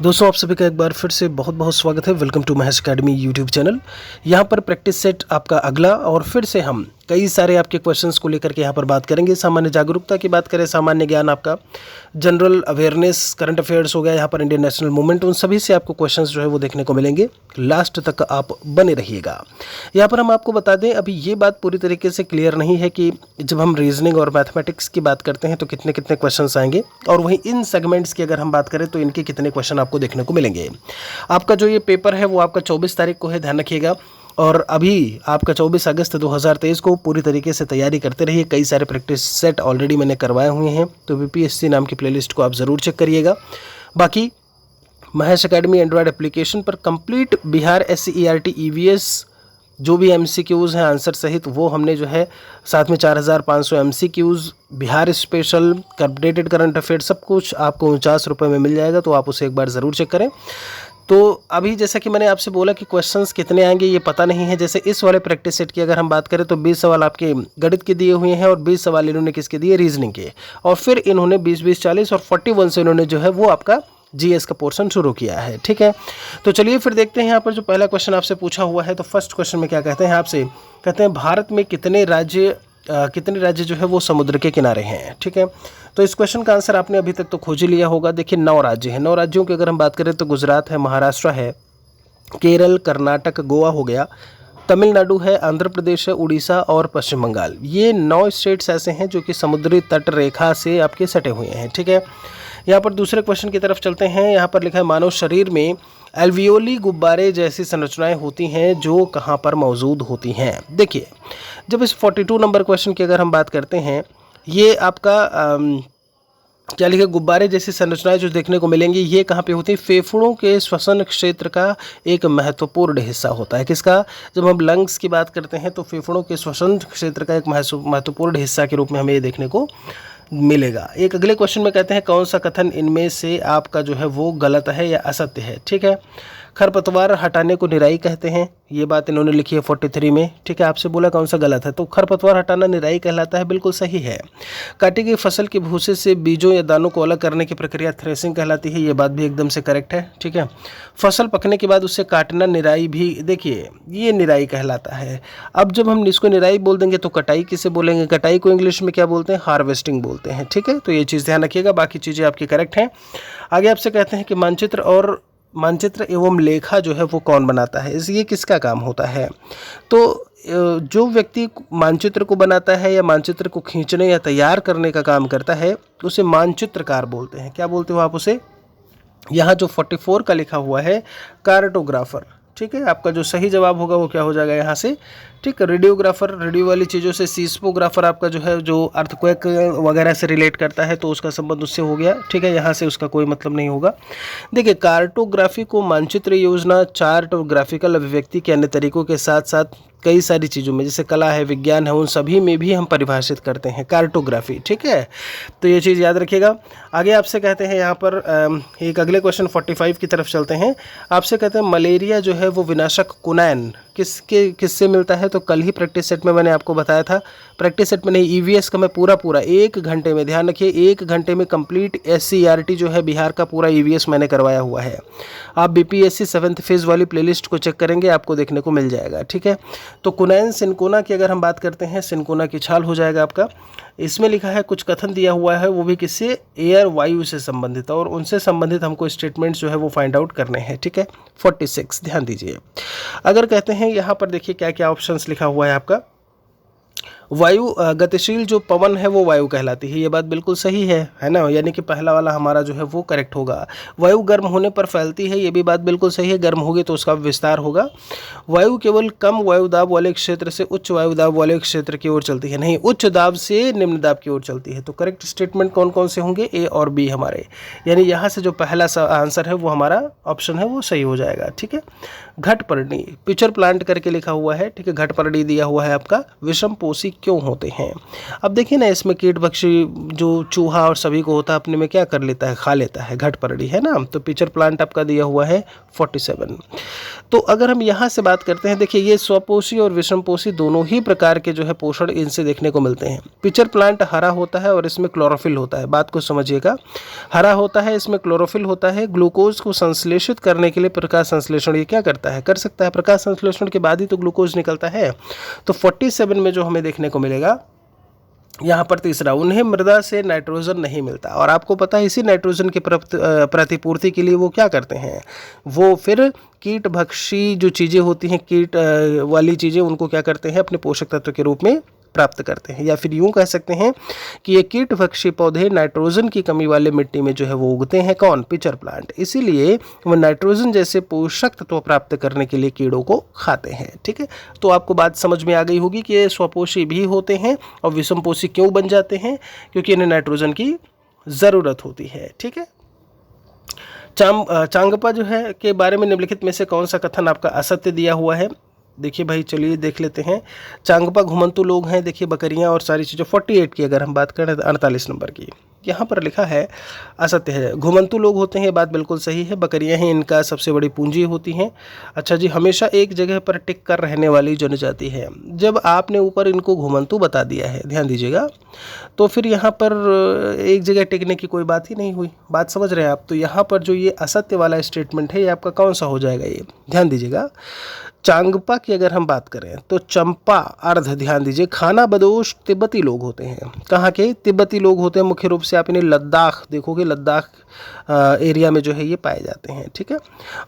दोस्तों आप सभी का एक बार फिर से बहुत बहुत स्वागत है। Welcome to Mahesh academy YouTube channel. यहाँ पर प्रैक्टिस सेट आपका अगला और फिर से हम कई सारे आपके क्वेश्चंस को लेकर के यहाँ पर बात करेंगे। सामान्य जागरूकता की बात करें, सामान्य ज्ञान, आपका जनरल अवेयरनेस, करंट अफेयर्स हो गया, यहाँ पर इंडियन नेशनल मूवमेंट, उन सभी से आपको क्वेश्चंस जो है वो देखने को मिलेंगे। लास्ट तक आप बने रहिएगा। यहाँ पर हम आपको बता दें, अभी ये बात पूरी तरीके से क्लियर नहीं है कि जब हम रीजनिंग और मैथमेटिक्स की बात करते हैं तो कितने कितने क्वेश्चंस आएंगे, और वहीं इन सेगमेंट्स की अगर हम बात करें तो इनके कितने क्वेश्चन आपको देखने को मिलेंगे। आपका जो ये पेपर है वो आपका 24 तारीख को है, ध्यान रखिएगा। और अभी आपका 24 अगस्त 2023 को पूरी तरीके से तैयारी करते रहिए। कई सारे प्रैक्टिस सेट ऑलरेडी मैंने करवाए हुए हैं, तो बीपीएससी नाम की प्लेलिस्ट को आप ज़रूर चेक करिएगा। बाकी महेश अकेडमी एंड्रॉयड एप्लीकेशन पर कंप्लीट बिहार SCERT EVS जो भी MCQs हैं आंसर सहित, वो हमने जो है साथ में 4500 MCQs Bihar special updated current affair सब कुछ आपको 49 रुपये में मिल जाएगा, तो आप उसे एक बार ज़रूर चेक करें। तो अभी जैसा कि मैंने आपसे बोला कि क्वेश्चंस कितने आएंगे ये पता नहीं है। जैसे इस वाले प्रैक्टिस सेट की अगर हम बात करें तो 20 सवाल आपके गणित के दिए हुए हैं और 20 सवाल इन्होंने किसके दिए, रीजनिंग के, और फिर इन्होंने 20-20, 40 और 41 से इन्होंने जो है वो आपका GS का पोर्शन शुरू किया है। ठीक है, तो चलिए फिर देखते हैं यहाँ पर जो पहला क्वेश्चन आपसे पूछा हुआ है। तो फर्स्ट क्वेश्चन में क्या कहते हैं आपसे, कहते हैं भारत में कितने राज्य जो है वो समुद्र के किनारे हैं। ठीक है, तो इस क्वेश्चन का आंसर आपने अभी तक तो खोज ही लिया होगा। देखिए 9 राज्य हैं। 9 राज्यों की अगर हम बात करें तो गुजरात है, महाराष्ट्र है, केरल, कर्नाटक, गोवा हो गया, तमिलनाडु है, आंध्र प्रदेश है, उड़ीसा और पश्चिम बंगाल। ये 9 स्टेट्स ऐसे हैं जो कि समुद्री तट रेखा से आपके सटे हुए हैं। ठीक है, यहाँ पर दूसरे क्वेश्चन की तरफ चलते हैं। यहाँ पर लिखा है मानव शरीर में एल्वियोली गुब्बारे जैसी संरचनाएं होती हैं जो कहाँ पर मौजूद होती हैं। देखिए जब इस 42 नंबर क्वेश्चन की अगर हम बात करते हैं, ये आपका क्या लिखा, गुब्बारे जैसी संरचनाएं जो देखने को मिलेंगी ये कहाँ पे होती है, फेफड़ों के श्वसन क्षेत्र का एक महत्वपूर्ण हिस्सा होता है। किसका, जब हम लंग्स की बात करते हैं तो फेफड़ों के श्वसन क्षेत्र का एक महत्वपूर्ण हिस्सा के रूप में हमें ये देखने को मिलेगा। एक अगले क्वेश्चन में कहते हैं कौन सा कथन इनमें से आपका जो है वो गलत है या असत्य है। ठीक है, खरपतवार हटाने को निराई कहते हैं, ये बात इन्होंने लिखी है 43 में। ठीक है, आपसे बोला कौन सा गलत है, तो खरपतवार हटाना निराई कहलाता है, बिल्कुल सही है। काटी गई फसल के भूसे से बीजों या दानों को अलग करने की प्रक्रिया थ्रेसिंग कहलाती है, ये बात भी एकदम से करेक्ट है। ठीक है, फसल पकने के बाद उसे काटना निराई भी, देखिए ये निराई कहलाता है। अब जब हम इसको निराई बोल देंगे तो कटाई किसे बोलेंगे, कटाई को इंग्लिश में क्या बोलते हैं, हार्वेस्टिंग बोलते हैं। ठीक है, तो ये चीज़ ध्यान रखिएगा, बाकी चीज़ें आपकी करेक्ट हैं। आगे आपसे कहते हैं कि मानचित्र एवं लेखा जो है वो कौन बनाता है, ये किसका काम होता है। तो जो व्यक्ति मानचित्र को बनाता है या मानचित्र को खींचने या तैयार करने का काम करता है उसे मानचित्रकार बोलते हैं। क्या बोलते हो आप उसे, यहाँ जो 44 का लिखा हुआ है कार्टोग्राफर। ठीक है, आपका जो सही जवाब होगा वो क्या हो जाएगा यहाँ से, ठीक, रेडियोग्राफर, रेडियो वाली चीज़ों से, सीस्मोग्राफर आपका जो है जो अर्थक्वेक वगैरह से रिलेट करता है तो उसका संबंध उससे हो गया। ठीक है, यहाँ से उसका कोई मतलब नहीं होगा। देखिए कार्टोग्राफी को मानचित्र योजना, चार्ट और ग्राफिकल अभिव्यक्ति के अन्य तरीकों के साथ साथ कई सारी चीज़ों में, जैसे कला है, विज्ञान है, उन सभी में भी हम परिभाषित करते हैं कार्टोग्राफी। ठीक है, तो ये चीज़ याद रखिएगा। आगे आपसे कहते हैं यहाँ पर एक अगले क्वेश्चन 45 की तरफ चलते हैं। आपसे कहते हैं मलेरिया जो है वो विनाशक कुनैन किससे मिलता है, तो कल ही प्रैक्टिस सेट में मैंने आपको बताया था। प्रैक्टिस सेट में नहीं, EVS का मैं पूरा 1 घंटे में, ध्यान रखिए 1 घंटे में कंप्लीट SCERT जो है बिहार का पूरा EVS मैंने करवाया हुआ है। आप BPSC 7th फेज़ वाली प्लेलिस्ट को चेक करेंगे, आपको देखने को मिल जाएगा। ठीक है, तो कुनैन सिनकोना की अगर हम बात करते हैं, सिनकोना की छाल हो जाएगा आपका। इसमें लिखा है कुछ कथन दिया हुआ है, वो भी किससे, एयर, वायु से संबंधित, और उनसे संबंधित हमको स्टेटमेंट्स जो है वो फाइंड आउट करने हैं। ठीक है, 46 ध्यान दीजिए। अगर कहते हैं यहाँ पर देखिए क्या क्या ऑप्शंस लिखा हुआ है आपका, वायु, गतिशील जो पवन है वो वायु कहलाती है, ये बात बिल्कुल सही है ना, यानी कि पहला वाला हमारा जो है वो करेक्ट होगा। वायु गर्म होने पर फैलती है, ये भी बात बिल्कुल सही है, गर्म होगी तो उसका विस्तार होगा। वायु केवल कम वायु दाब वाले क्षेत्र से उच्च वायु दाब वाले क्षेत्र की ओर चलती है, नहीं, उच्च दाब से निम्न दाब की ओर चलती है। तो करेक्ट स्टेटमेंट कौन कौन से होंगे, A और B हमारे, यानी यहाँ से जो पहला आंसर है वो हमारा ऑप्शन है वो सही हो जाएगा। ठीक है, घटपर्णी, पिचर प्लांट करके लिखा हुआ है। ठीक है, घटपर्णी दिया हुआ है आपका, विषम पोषी क्यों होते हैं? अब देखिए ना, इसमें कीटभक्षी जो चूहा और सभी को होता है अपने में क्या कर लेता है, खा लेता है, घटपरड़ी है ना। तो पिचर प्लांट आपका दिया हुआ है 47। तो अगर हम यहाँ से बात करते हैं, देखिए ये स्वपोषी और विषमपोषी दोनों ही प्रकार के जो है पोषण इनसे देखने को मिलते हैं। पिचर प्लांट हरा होता है और इसमें क्लोरोफिल होता है, बात को समझिएगा। हरा होता है, इसमें क्लोरोफिल होता है। ग्लूकोज को संश्लेषित करने के लिए प्रकाश संश्लेषण ये क्या करता है, कर सकता है। प्रकाश संश्लेषण के बाद ही तो ग्लूकोज निकलता है। तो 47 में जो हमें देखने को मिलेगा यहाँ पर तीसरा, उन्हें मृदा से नाइट्रोजन नहीं मिलता। और आपको पता है इसी नाइट्रोजन की प्रतिपूर्ति के लिए वो क्या करते हैं, वो फिर कीटभक्षी जो चीज़ें होती हैं, कीट वाली चीज़ें, उनको क्या करते हैं, अपने पोषक तत्व के रूप में प्राप्त करते हैं। या फिर यूं कह सकते हैं कि ये कीटभक्षी पौधे नाइट्रोजन की कमी वाले मिट्टी में जो है वो उगते हैं। कौन? Pitcher plant. इसीलिए वो नाइट्रोजन जैसे पोषक तत्व प्राप्त करने के लिए कीड़ों को खाते हैं। ठीक है, तो आपको बात समझ में आ गई होगी कि ये स्वपोषी भी होते हैं और विषमपोषी क्यों बन जाते हैं, क्योंकि इन्हें नाइट्रोजन की ज़रूरत होती है। ठीक है, चांगपा जो है के बारे में निम्नलिखित में से कौन सा कथन आपका असत्य दिया हुआ है? देखिए भाई, चलिए देख लेते हैं। चांगपा घुमंतु लोग हैं, देखिए बकरियां और सारी चीज़ें। 48 की अगर हम बात करें तो 48 नंबर की यहाँ पर लिखा है असत्य है। घुमंतु लोग होते हैं, बात बिल्कुल सही है। बकरियां ही इनका सबसे बड़ी पूंजी होती हैं। अच्छा जी, हमेशा एक जगह पर टिक कर रहने वाली जनजाति है। जब आपने ऊपर इनको घुमंतु बता दिया है, ध्यान दीजिएगा, तो फिर यहाँ पर एक जगह टिकने की कोई बात ही नहीं हुई। बात समझ रहे हैं आप? तो यहाँ पर जो ये असत्य वाला स्टेटमेंट है, ये आपका कौन सा हो जाएगा? ये ध्यान दीजिएगा। चांगपा की अगर हम बात करें तो चंपा अर्ध, ध्यान दीजिए, खाना बदोश तिब्बती लोग होते हैं। कहाँ के? तिब्बती लोग होते हैं। मुख्य रूप से आप इन्हें लद्दाख देखोगे, लद्दाख एरिया में जो है ये पाए जाते हैं। ठीक है,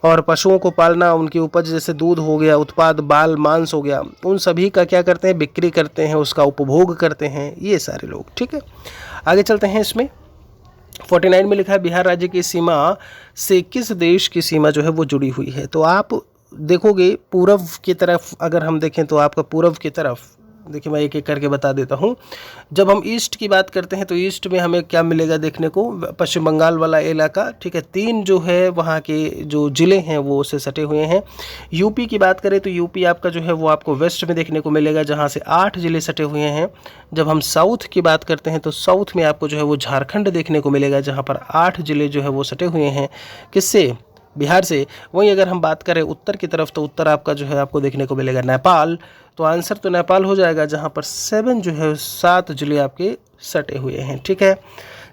और पशुओं को पालना, उनकी उपज जैसे दूध हो गया, उत्पाद, बाल, मांस हो गया, उन सभी का क्या करते हैं, बिक्री करते हैं, उसका उपभोग करते हैं ये सारे लोग। ठीक है, आगे चलते हैं। इसमें 49 में लिखा है बिहार राज्य की सीमा से किस देश की सीमा जो है वो जुड़ी हुई है? तो आप देखोगे पूर्व की तरफ, अगर हम देखें तो आपका पूर्व की तरफ, देखिए मैं एक एक करके बता देता हूँ। जब हम ईस्ट की बात करते हैं तो ईस्ट में हमें क्या मिलेगा देखने को, पश्चिम बंगाल वाला इलाका। ठीक है, 3 जो है वहाँ के जो ज़िले हैं वो उससे सटे हुए हैं। यूपी की बात करें तो यूपी आपका जो है वो आपको वेस्ट में देखने को मिलेगा, जहाँ से 8 ज़िले सटे हुए हैं। जब हम साउथ की बात करते हैं तो साउथ में आपको जो है वो झारखंड देखने को मिलेगा, जहाँ पर 8 ज़िले जो है वो सटे हुए हैं। किससे? बिहार से। वहीं अगर हम बात करें उत्तर की तरफ तो उत्तर आपका जो है आपको देखने को मिलेगा नेपाल। तो आंसर तो नेपाल हो जाएगा, जहाँ पर 7 जो है 7 जिले आपके सटे हुए हैं। ठीक है,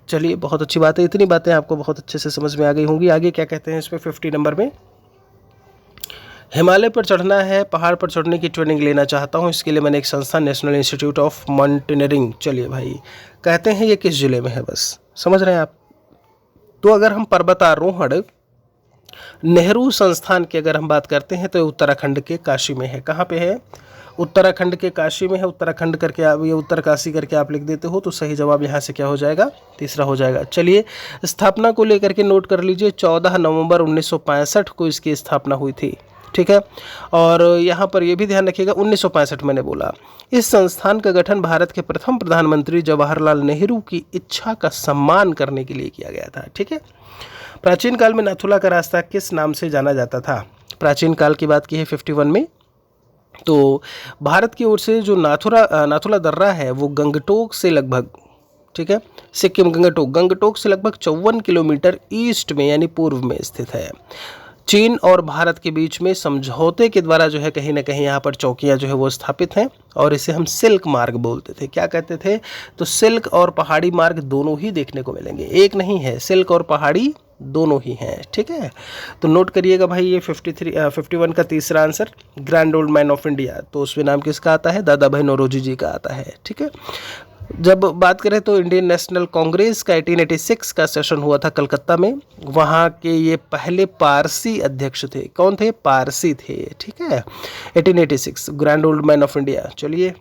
चलिए बहुत अच्छी बात है। इतनी बातें आपको बहुत अच्छे से समझ में आ गई होंगी। आगे क्या कहते हैं इसमें 50 नंबर में, हिमालय पर चढ़ना है, पहाड़ पर चढ़ने की ट्रेनिंग लेना चाहता हूँ, इसके लिए मैंने एक संस्था नेशनल इंस्टीट्यूट ऑफ माउंटेनियरिंग। चलिए भाई, कहते हैं ये किस जिले में है, बस समझ रहे हैं आप? तो अगर हम पर्वतारोहण नेहरू संस्थान की अगर हम बात करते हैं तो उत्तराखंड के काशी में है। कहाँ पे है? उत्तराखंड के काशी में है। उत्तराखंड करके आप ये उत्तरकाशी करके आप लिख देते हो तो सही जवाब यहाँ से क्या हो जाएगा? तीसरा हो जाएगा। चलिए स्थापना को लेकर के नोट कर लीजिए, 14 नवंबर 1965 को इसकी स्थापना हुई थी। ठीक है, और यहाँ पर यह भी ध्यान रखिएगा 1965 मैंने बोला। इस संस्थान का गठन भारत के प्रथम प्रधानमंत्री जवाहरलाल नेहरू की इच्छा का सम्मान करने के लिए किया गया था। ठीक है, प्राचीन काल में नाथुला का रास्ता किस नाम से जाना जाता था? प्राचीन काल की बात की है 51 में। तो भारत की ओर से जो नाथुला दर्रा है वो गंगटोक से लगभग, ठीक है, सिक्किम गंगटोक से लगभग 54 किलोमीटर ईस्ट में यानी पूर्व में स्थित है। चीन और भारत के बीच में समझौते के द्वारा जो है कहीं ना कहीं यहाँ पर चौकियाँ जो है वो स्थापित हैं और इसे हम सिल्क मार्ग बोलते थे। क्या कहते थे? तो सिल्क और पहाड़ी मार्ग दोनों ही देखने को मिलेंगे, एक नहीं है, सिल्क और पहाड़ी दोनों ही हैं। ठीक है, तो नोट करिएगा भाई ये 51 का तीसरा answer, grand old man of India, तो उसमें नाम किसका आता है? दादा भाई नौरोजी जी का आता है। ठीक है, जब बात करें तो इंडियन नेशनल कांग्रेस का 1886 का सेशन हुआ था कलकत्ता में, वहाँ के ये पहले पारसी अध्यक्ष थे। कौन थे? पारसी थे। ठीक है, 1886, grand old man of India. चलिए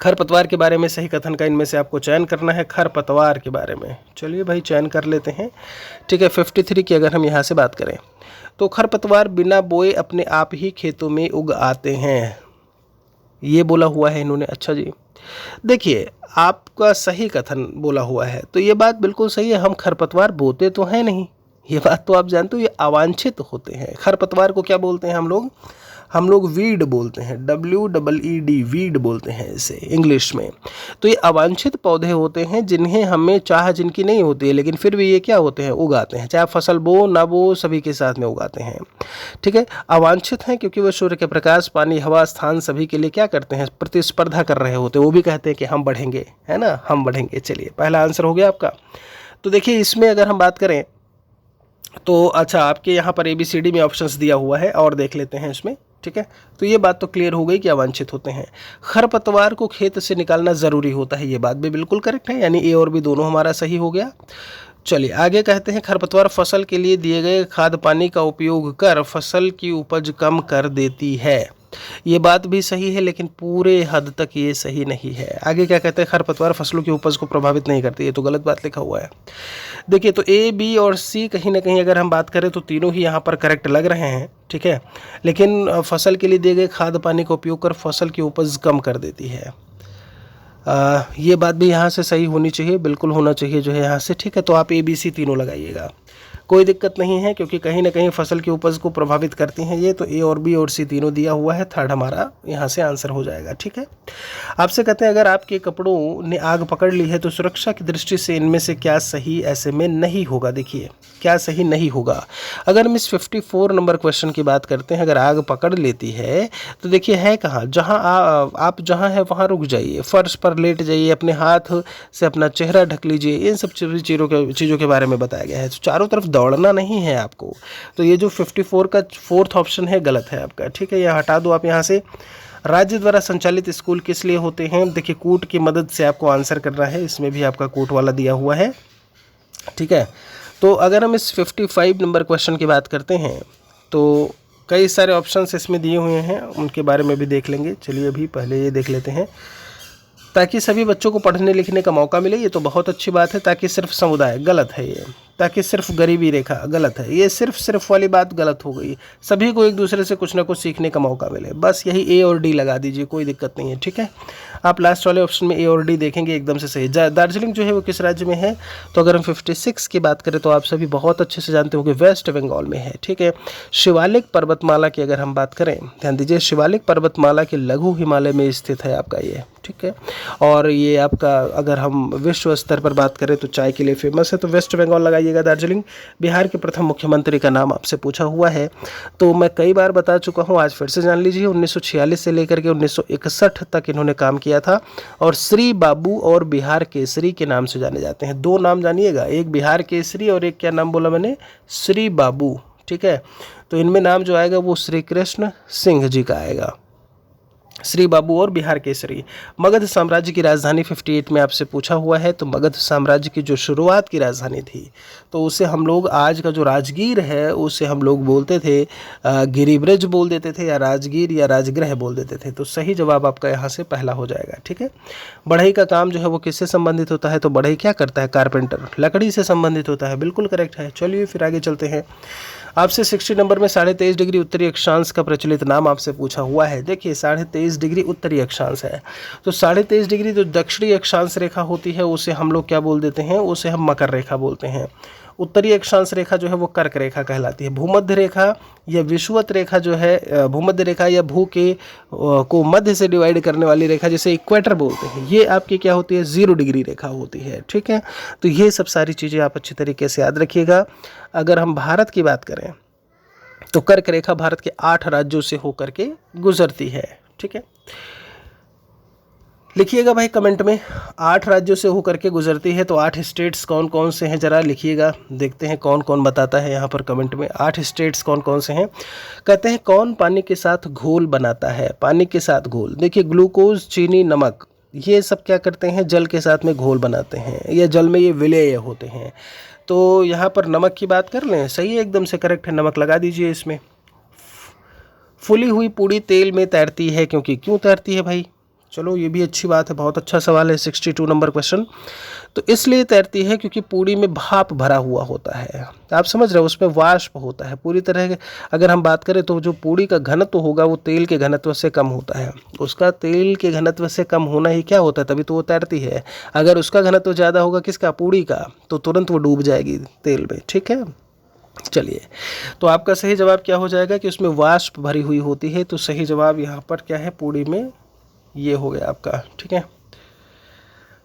खरपतवार के बारे में सही कथन का इनमें से आपको चयन करना है। खरपतवार के बारे में चलिए भाई चयन कर लेते हैं। ठीक है, 53 की अगर हम यहाँ से बात करें तो खरपतवार बिना बोए अपने आप ही खेतों में उग आते हैं, ये बोला हुआ है इन्होंने। अच्छा जी, देखिए आपका सही कथन बोला हुआ है, तो ये बात बिल्कुल सही है। हम खरपतवार बोते तो हैं नहीं, ये बात तो आप जानते हो, ये अवांछित होते हैं। खरपतवार को क्या बोलते हैं हम लोग? हम लोग वीड बोलते हैं, WEED, वीड बोलते हैं इसे इंग्लिश में। तो ये अवांछित पौधे होते हैं जिन्हें हमें चाह जिनकी नहीं होती है, लेकिन फिर भी ये क्या होते हैं, उगाते हैं, चाहे फसल बो ना बो सभी के साथ में उगाते हैं। ठीक है, अवांछित हैं क्योंकि वो सूर्य के प्रकाश, पानी, हवा, स्थान सभी के लिए क्या करते हैं, प्रतिस्पर्धा कर रहे होते हैं। वो भी कहते हैं कि हम बढ़ेंगे, है ना, हम बढ़ेंगे। चलिए पहला आंसर हो गया आपका। तो देखिए इसमें अगर हम बात करें तो अच्छा, आपके यहाँ पर ABCD में ऑप्शंस दिया हुआ है और देख लेते हैं इसमें। ठीक है, तो ये बात तो क्लियर हो गई कि अवांछित होते हैं। खरपतवार को खेत से निकालना ज़रूरी होता है, ये बात भी बिल्कुल करेक्ट है, यानी A और B दोनों हमारा सही हो गया। चलिए आगे कहते हैं, खरपतवार फसल के लिए दिए गए खाद पानी का उपयोग कर फसल की उपज कम कर देती है। ये बात भी सही है, लेकिन पूरे हद तक ये सही नहीं है। आगे क्या कहते हैं, खरपतवार फसलों की उपज को प्रभावित नहीं करती, ये तो गलत बात लिखा हुआ है। देखिए तो A, B और C कहीं ना कहीं अगर हम बात करें तो तीनों ही यहाँ पर करेक्ट लग रहे हैं। ठीक है, लेकिन फसल के लिए दिए गए खाद पानी का उपयोग कर फसल की उपज कम कर देती है, ये बात भी यहाँ से सही होनी चाहिए, बिल्कुल होना चाहिए जो है यहाँ से। ठीक है, तो आप ABC तीनों लगाइएगा, कोई दिक्कत नहीं है, क्योंकि कहीं ना कहीं फसल की उपज को प्रभावित करती हैं ये। तो A और B और C तीनों दिया हुआ है, थर्ड हमारा यहाँ से आंसर हो जाएगा। ठीक है, आपसे कहते हैं, अगर आपके कपड़ों ने आग पकड़ ली है तो सुरक्षा की दृष्टि से इनमें से क्या सही ऐसे में नहीं होगा। देखिए क्या सही नहीं होगा। अगर हम इस 54 नंबर क्वेश्चन की बात करते हैं, अगर आग पकड़ लेती है तो देखिए है कहाँ, जहाँ आप जहाँ है वहाँ रुक जाइए, फर्श पर लेट जाइए, अपने हाथ से अपना चेहरा ढक लीजिए, इन सब चीज़ों के बारे में बताया गया है। तो चारों तरफ दौड़ना नहीं है आपको। तो ये जो 54 का फोर्थ ऑप्शन है गलत है आपका। ठीक है, यह हटा दो आप यहाँ से। राज्य द्वारा संचालित स्कूल किस लिए होते हैं, देखिए कूट की मदद से आपको आंसर करना है, इसमें भी आपका कूट वाला दिया हुआ है। ठीक है, तो अगर हम इस 55 नंबर क्वेश्चन की बात करते हैं तो कई सारे ऑप्शंस इसमें दिए हुए हैं, उनके बारे में भी देख लेंगे। चलिए अभी पहले ये देख लेते हैं। ताकि सभी बच्चों को पढ़ने लिखने का मौका मिले, ये तो बहुत अच्छी बात है। ताकि सिर्फ समुदाय, गलत है ये। ताकि सिर्फ गरीबी रेखा, गलत है ये। सिर्फ वाली बात गलत हो गई। सभी को एक दूसरे से कुछ ना कुछ सीखने का मौका मिले, बस यही A और D लगा दीजिए, कोई दिक्कत नहीं है। ठीक है, आप लास्ट वाले ऑप्शन में A और D देखेंगे, एकदम से सही। दार्जिलिंग जो है वो किस राज्य में है, तो अगर हम 56 की बात करें तो आप सभी बहुत अच्छे से जानते हो कि वेस्ट बंगाल में है। ठीक है, शिवालिक पर्वतमाला की अगर हम बात करें, ध्यान दीजिए, शिवालिक पर्वतमाला के लघु हिमालय में स्थित है आपका ये। ठीक है, और ये आपका अगर हम विश्व स्तर पर बात करें तो चाय के लिए फेमस है, तो वेस्ट बंगाल लगाइएगा दार्जिलिंग। बिहार के प्रथम मुख्यमंत्री का नाम आपसे पूछा हुआ है, तो मैं कई बार बता चुका हूँ, आज फिर से जान लीजिए। 1946 से लेकर के 1961 तक इन्होंने काम किया था, और श्री बाबू और बिहार केसरी के नाम से जाने जाते हैं। दो नाम जानिएगा, एक बिहार केसरी और एक क्या नाम बोला मैंने, श्री बाबू। ठीक है, तो इनमें नाम जो आएगा वो श्री कृष्ण सिंह जी का आएगा, श्री बाबू और बिहार केसरी। मगध साम्राज्य की राजधानी 58 में आपसे पूछा हुआ है, तो मगध साम्राज्य की जो शुरुआत की राजधानी थी तो उसे हम लोग, आज का जो राजगीर है उसे हम लोग बोलते थे गिरिब्रज बोल देते थे, या राजगीर या राजगृह बोल देते थे। तो सही जवाब आपका यहाँ से पहला हो जाएगा। ठीक है, बढ़ई का काम जो है वो किससे संबंधित होता है, तो बढ़ई क्या करता है, कारपेंटर, लकड़ी से संबंधित होता है, बिल्कुल करेक्ट है। चलिए फिर आगे चलते हैं। आपसे 60 नंबर में 23.5 डिग्री उत्तरी अक्षांश का प्रचलित नाम आपसे पूछा हुआ है। देखिए 23.5 डिग्री उत्तरी अक्षांश है, तो 23.5 डिग्री जो दक्षिणी अक्षांश रेखा होती है उसे हम लोग क्या बोल देते हैं, उसे हम मकर रेखा बोलते हैं। उत्तरी अक्षांश रेखा जो है वो कर्क रेखा कहलाती है। भूमध्य रेखा या विषुवत रेखा जो है, भूमध्य रेखा या भू के को मध्य से डिवाइड करने वाली रेखा, जिसे इक्वेटर बोलते हैं, ये आपकी क्या होती है, 0 डिग्री रेखा होती है। ठीक है, तो ये सब सारी चीज़ें आप अच्छी तरीके से याद रखिएगा। अगर हम भारत की बात करें तो कर्क रेखा भारत के 8 राज्यों से होकर के गुजरती है। ठीक है, लिखिएगा भाई कमेंट में, 8 राज्यों से होकर के गुजरती है, तो 8 स्टेट्स कौन कौन से हैं जरा लिखिएगा, देखते हैं कौन कौन बताता है यहाँ पर कमेंट में। 8 स्टेट्स कौन कौन से हैं। कहते हैं कौन पानी के साथ घोल बनाता है, पानी के साथ घोल। देखिए ग्लूकोज, चीनी, नमक, ये सब क्या करते हैं, जल के साथ में घोल बनाते हैं, या जल में ये विलेय होते हैं। तो यहाँ पर नमक की बात कर लें, सही है, एकदम से करेक्ट है, नमक लगा दीजिए इसमें। फुली हुई पूड़ी तेल में तैरती है क्योंकि, क्यों तैरती है भाई, चलो ये भी अच्छी बात है, बहुत अच्छा सवाल है। 62 नंबर क्वेश्चन, तो इसलिए तैरती है क्योंकि पूड़ी में भाप भरा हुआ होता है। आप समझ रहे हो, उसमें वाष्प होता है पूरी तरह। अगर हम बात करें तो जो पूड़ी का घनत्व होगा वो तेल के घनत्व से कम होता है, उसका तेल के घनत्व से कम होना ही क्या होता है, तभी तो वो तैरती है। अगर उसका घनत्व ज़्यादा होगा किसका, पूड़ी का, तो तुरंत वो डूब जाएगी तेल में। ठीक है, चलिए, तो आपका सही जवाब क्या हो जाएगा कि उसमें वाष्प भरी हुई होती है। तो सही जवाब यहाँ पर क्या है, पूरी में ये हो गया आपका। ठीक है,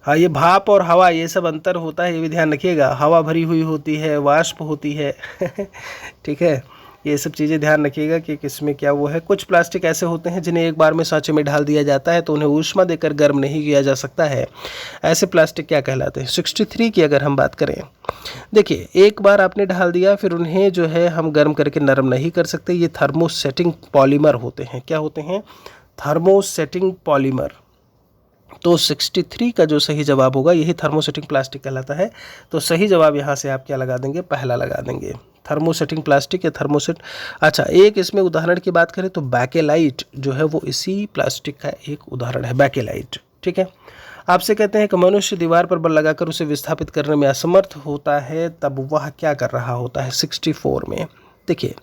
हाँ, ये भाप और हवा ये सब अंतर होता है, ये भी ध्यान रखिएगा। हवा भरी हुई होती है, वाष्प होती है ठीक है, ये सब चीज़ें ध्यान रखिएगा कि किसमें क्या वो है। कुछ प्लास्टिक ऐसे होते हैं जिन्हें एक बार में सांचे में ढाल दिया जाता है तो उन्हें ऊष्मा देकर गर्म नहीं किया जा सकता है। ऐसे प्लास्टिक क्या कहलाते हैं? 63 की अगर हम बात करें, देखिए, एक बार आपने ढाल दिया फिर उन्हें जो है हम गर्म करके नरम नहीं कर सकते। ये थर्मोसेटिंग पॉलीमर होते हैं। क्या होते हैं? Thermosetting polymer. तो 63 का जो सही जवाब होगा यही थर्मोसेटिंग प्लास्टिक कहलाता है। तो सही जवाब यहाँ से आप क्या लगा देंगे? पहला लगा देंगे, थर्मोसेटिंग प्लास्टिक या थर्मोसेट। अच्छा, एक इसमें उदाहरण की बात करें तो बैकेलाइट जो है वो इसी प्लास्टिक का एक उदाहरण है, बैकेलाइट। ठीक है, आपसे कहते हैं कि मनुष्य दीवार पर बल लगाकर उसे विस्थापित करने में असमर्थ होता है, तब वह क्या कर रहा होता है? 64 में देखिए,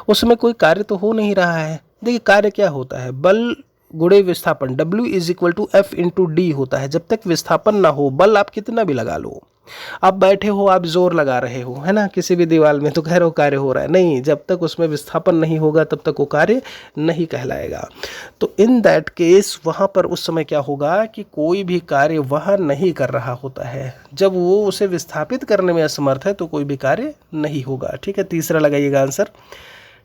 उसमें कोई कार्य तो हो नहीं रहा है। देखिए, कार्य क्या होता है? बल गुणे विस्थापन, W is equal to F into D होता है। जब तक विस्थापन ना हो, बल आप कितना भी लगा लो, आप बैठे हो, आप जोर लगा रहे हो, है ना, किसी भी दीवार में, तो कह रहे हो कार्य हो रहा है, नहीं, जब तक उसमें विस्थापन नहीं होगा तब तक वो कार्य नहीं कहलाएगा। तो इन दैट केस वहाँ पर उस समय क्या होगा कि कोई भी कार्य वह नहीं कर रहा होता है। जब वो उसे विस्थापित करने में असमर्थ है तो कोई भी कार्य नहीं होगा। ठीक है, तीसरा लगाइएगा आंसर।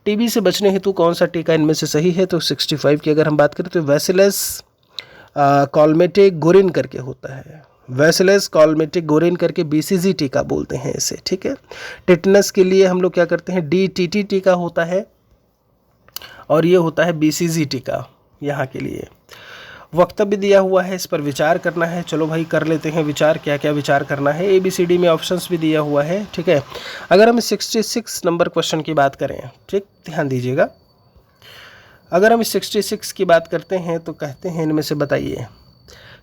टीबी से बचने हेतु कौन सा टीका इनमें से सही है? तो 65 की अगर हम बात करें तो वैसिलस कॉलमेटिक गोरिन करके होता है, वैसिलस कॉलमेटिक गोरिन करके BCG टीका बोलते हैं इसे। ठीक है, टिटनस के लिए हम लोग क्या करते हैं? DTT टीका होता है, और ये होता है BCG टीका यहाँ के लिए। वक्तव्य दिया हुआ है, इस पर विचार करना है। चलो भाई कर लेते हैं विचार, क्या क्या विचार करना है। ABCD में ऑप्शंस भी दिया हुआ है। ठीक है, अगर हम 66 नंबर क्वेश्चन की बात करें, ठीक, ध्यान दीजिएगा, अगर हम 66 की बात करते हैं तो कहते हैं इनमें से बताइए,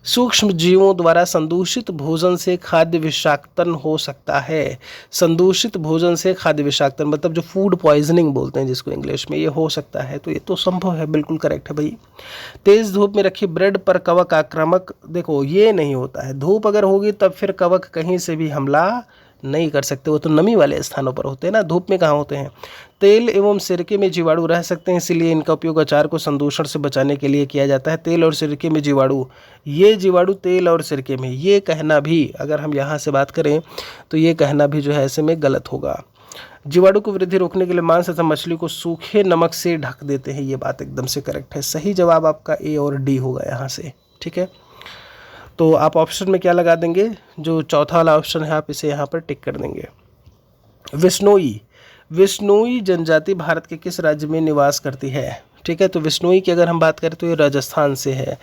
सूक्ष्म जीवों द्वारा संदूषित भोजन से खाद्य विषाक्तन हो सकता है। संदूषित भोजन से खाद्य विषाक्तन मतलब जो फूड पॉइजनिंग बोलते हैं जिसको इंग्लिश में, ये हो सकता है। तो ये तो संभव है, बिल्कुल करेक्ट है भाई। तेज धूप में रखी ब्रेड पर कवक आक्रामक, देखो ये नहीं होता है। धूप अगर होगी तब फिर कवक कहीं से भी हमला नहीं कर सकते, वो तो नमी वाले स्थानों पर होते हैं ना, धूप में कहाँ होते हैं। तेल एवं सिरके में जीवाणु रह सकते हैं, इसीलिए इनका उपयोग अचार को संदूषण से बचाने के लिए किया जाता है। तेल और सिरके में जीवाणु, ये जीवाणु तेल और सिरके में, ये कहना भी अगर हम यहाँ से बात करें तो ये कहना भी जो है ऐसे में गलत होगा। जीवाणु को वृद्धि रोकने के लिए मांस तथा मछली को सूखे नमक से ढक देते हैं, ये बात एकदम से करेक्ट है। सही जवाब आपका A और D होगा यहाँ से। ठीक है, तो आप ऑप्शन में क्या लगा देंगे? जो चौथा वाला ऑप्शन है आप इसे यहाँ पर टिक कर देंगे। विश्नोई, विश्नोई जनजाति भारत के किस राज्य में निवास करती है? ठीक है, तो विश्नोई की अगर हम बात करें तो ये राजस्थान से है,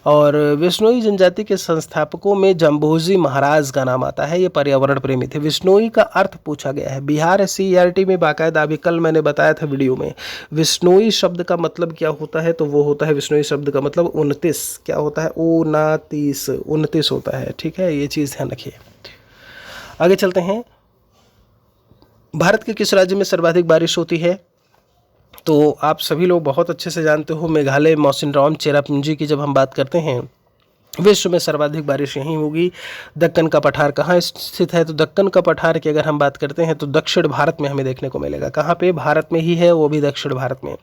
और विश्नोई जनजाति के संस्थापकों में जम्भोजी महाराज का नाम आता है। ये पर्यावरण प्रेमी थे। विश्नोई का अर्थ पूछा गया है, बिहार CERT में बाकायदा, अभी कल मैंने बताया था वीडियो में। विश्नोई शब्द का मतलब क्या होता है? तो वो होता है, विश्नोई शब्द का मतलब 29, क्या होता है? 29 होता है। ठीक है, ये चीज़ ध्यान रखिए। आगे चलते हैं, भारत के किस राज्य में सर्वाधिक बारिश होती है? तो आप सभी लोग बहुत अच्छे से जानते हो, मेघालय, मौसिनराम, चेरापूंजी की जब हम बात करते हैं, विश्व में सर्वाधिक बारिश यहीं होगी। दक्कन का पठार कहाँ स्थित है? तो दक्कन का पठार की अगर हम बात करते हैं तो दक्षिण भारत में हमें देखने को मिलेगा। कहाँ पे? भारत में ही है, वो भी दक्षिण भारत में।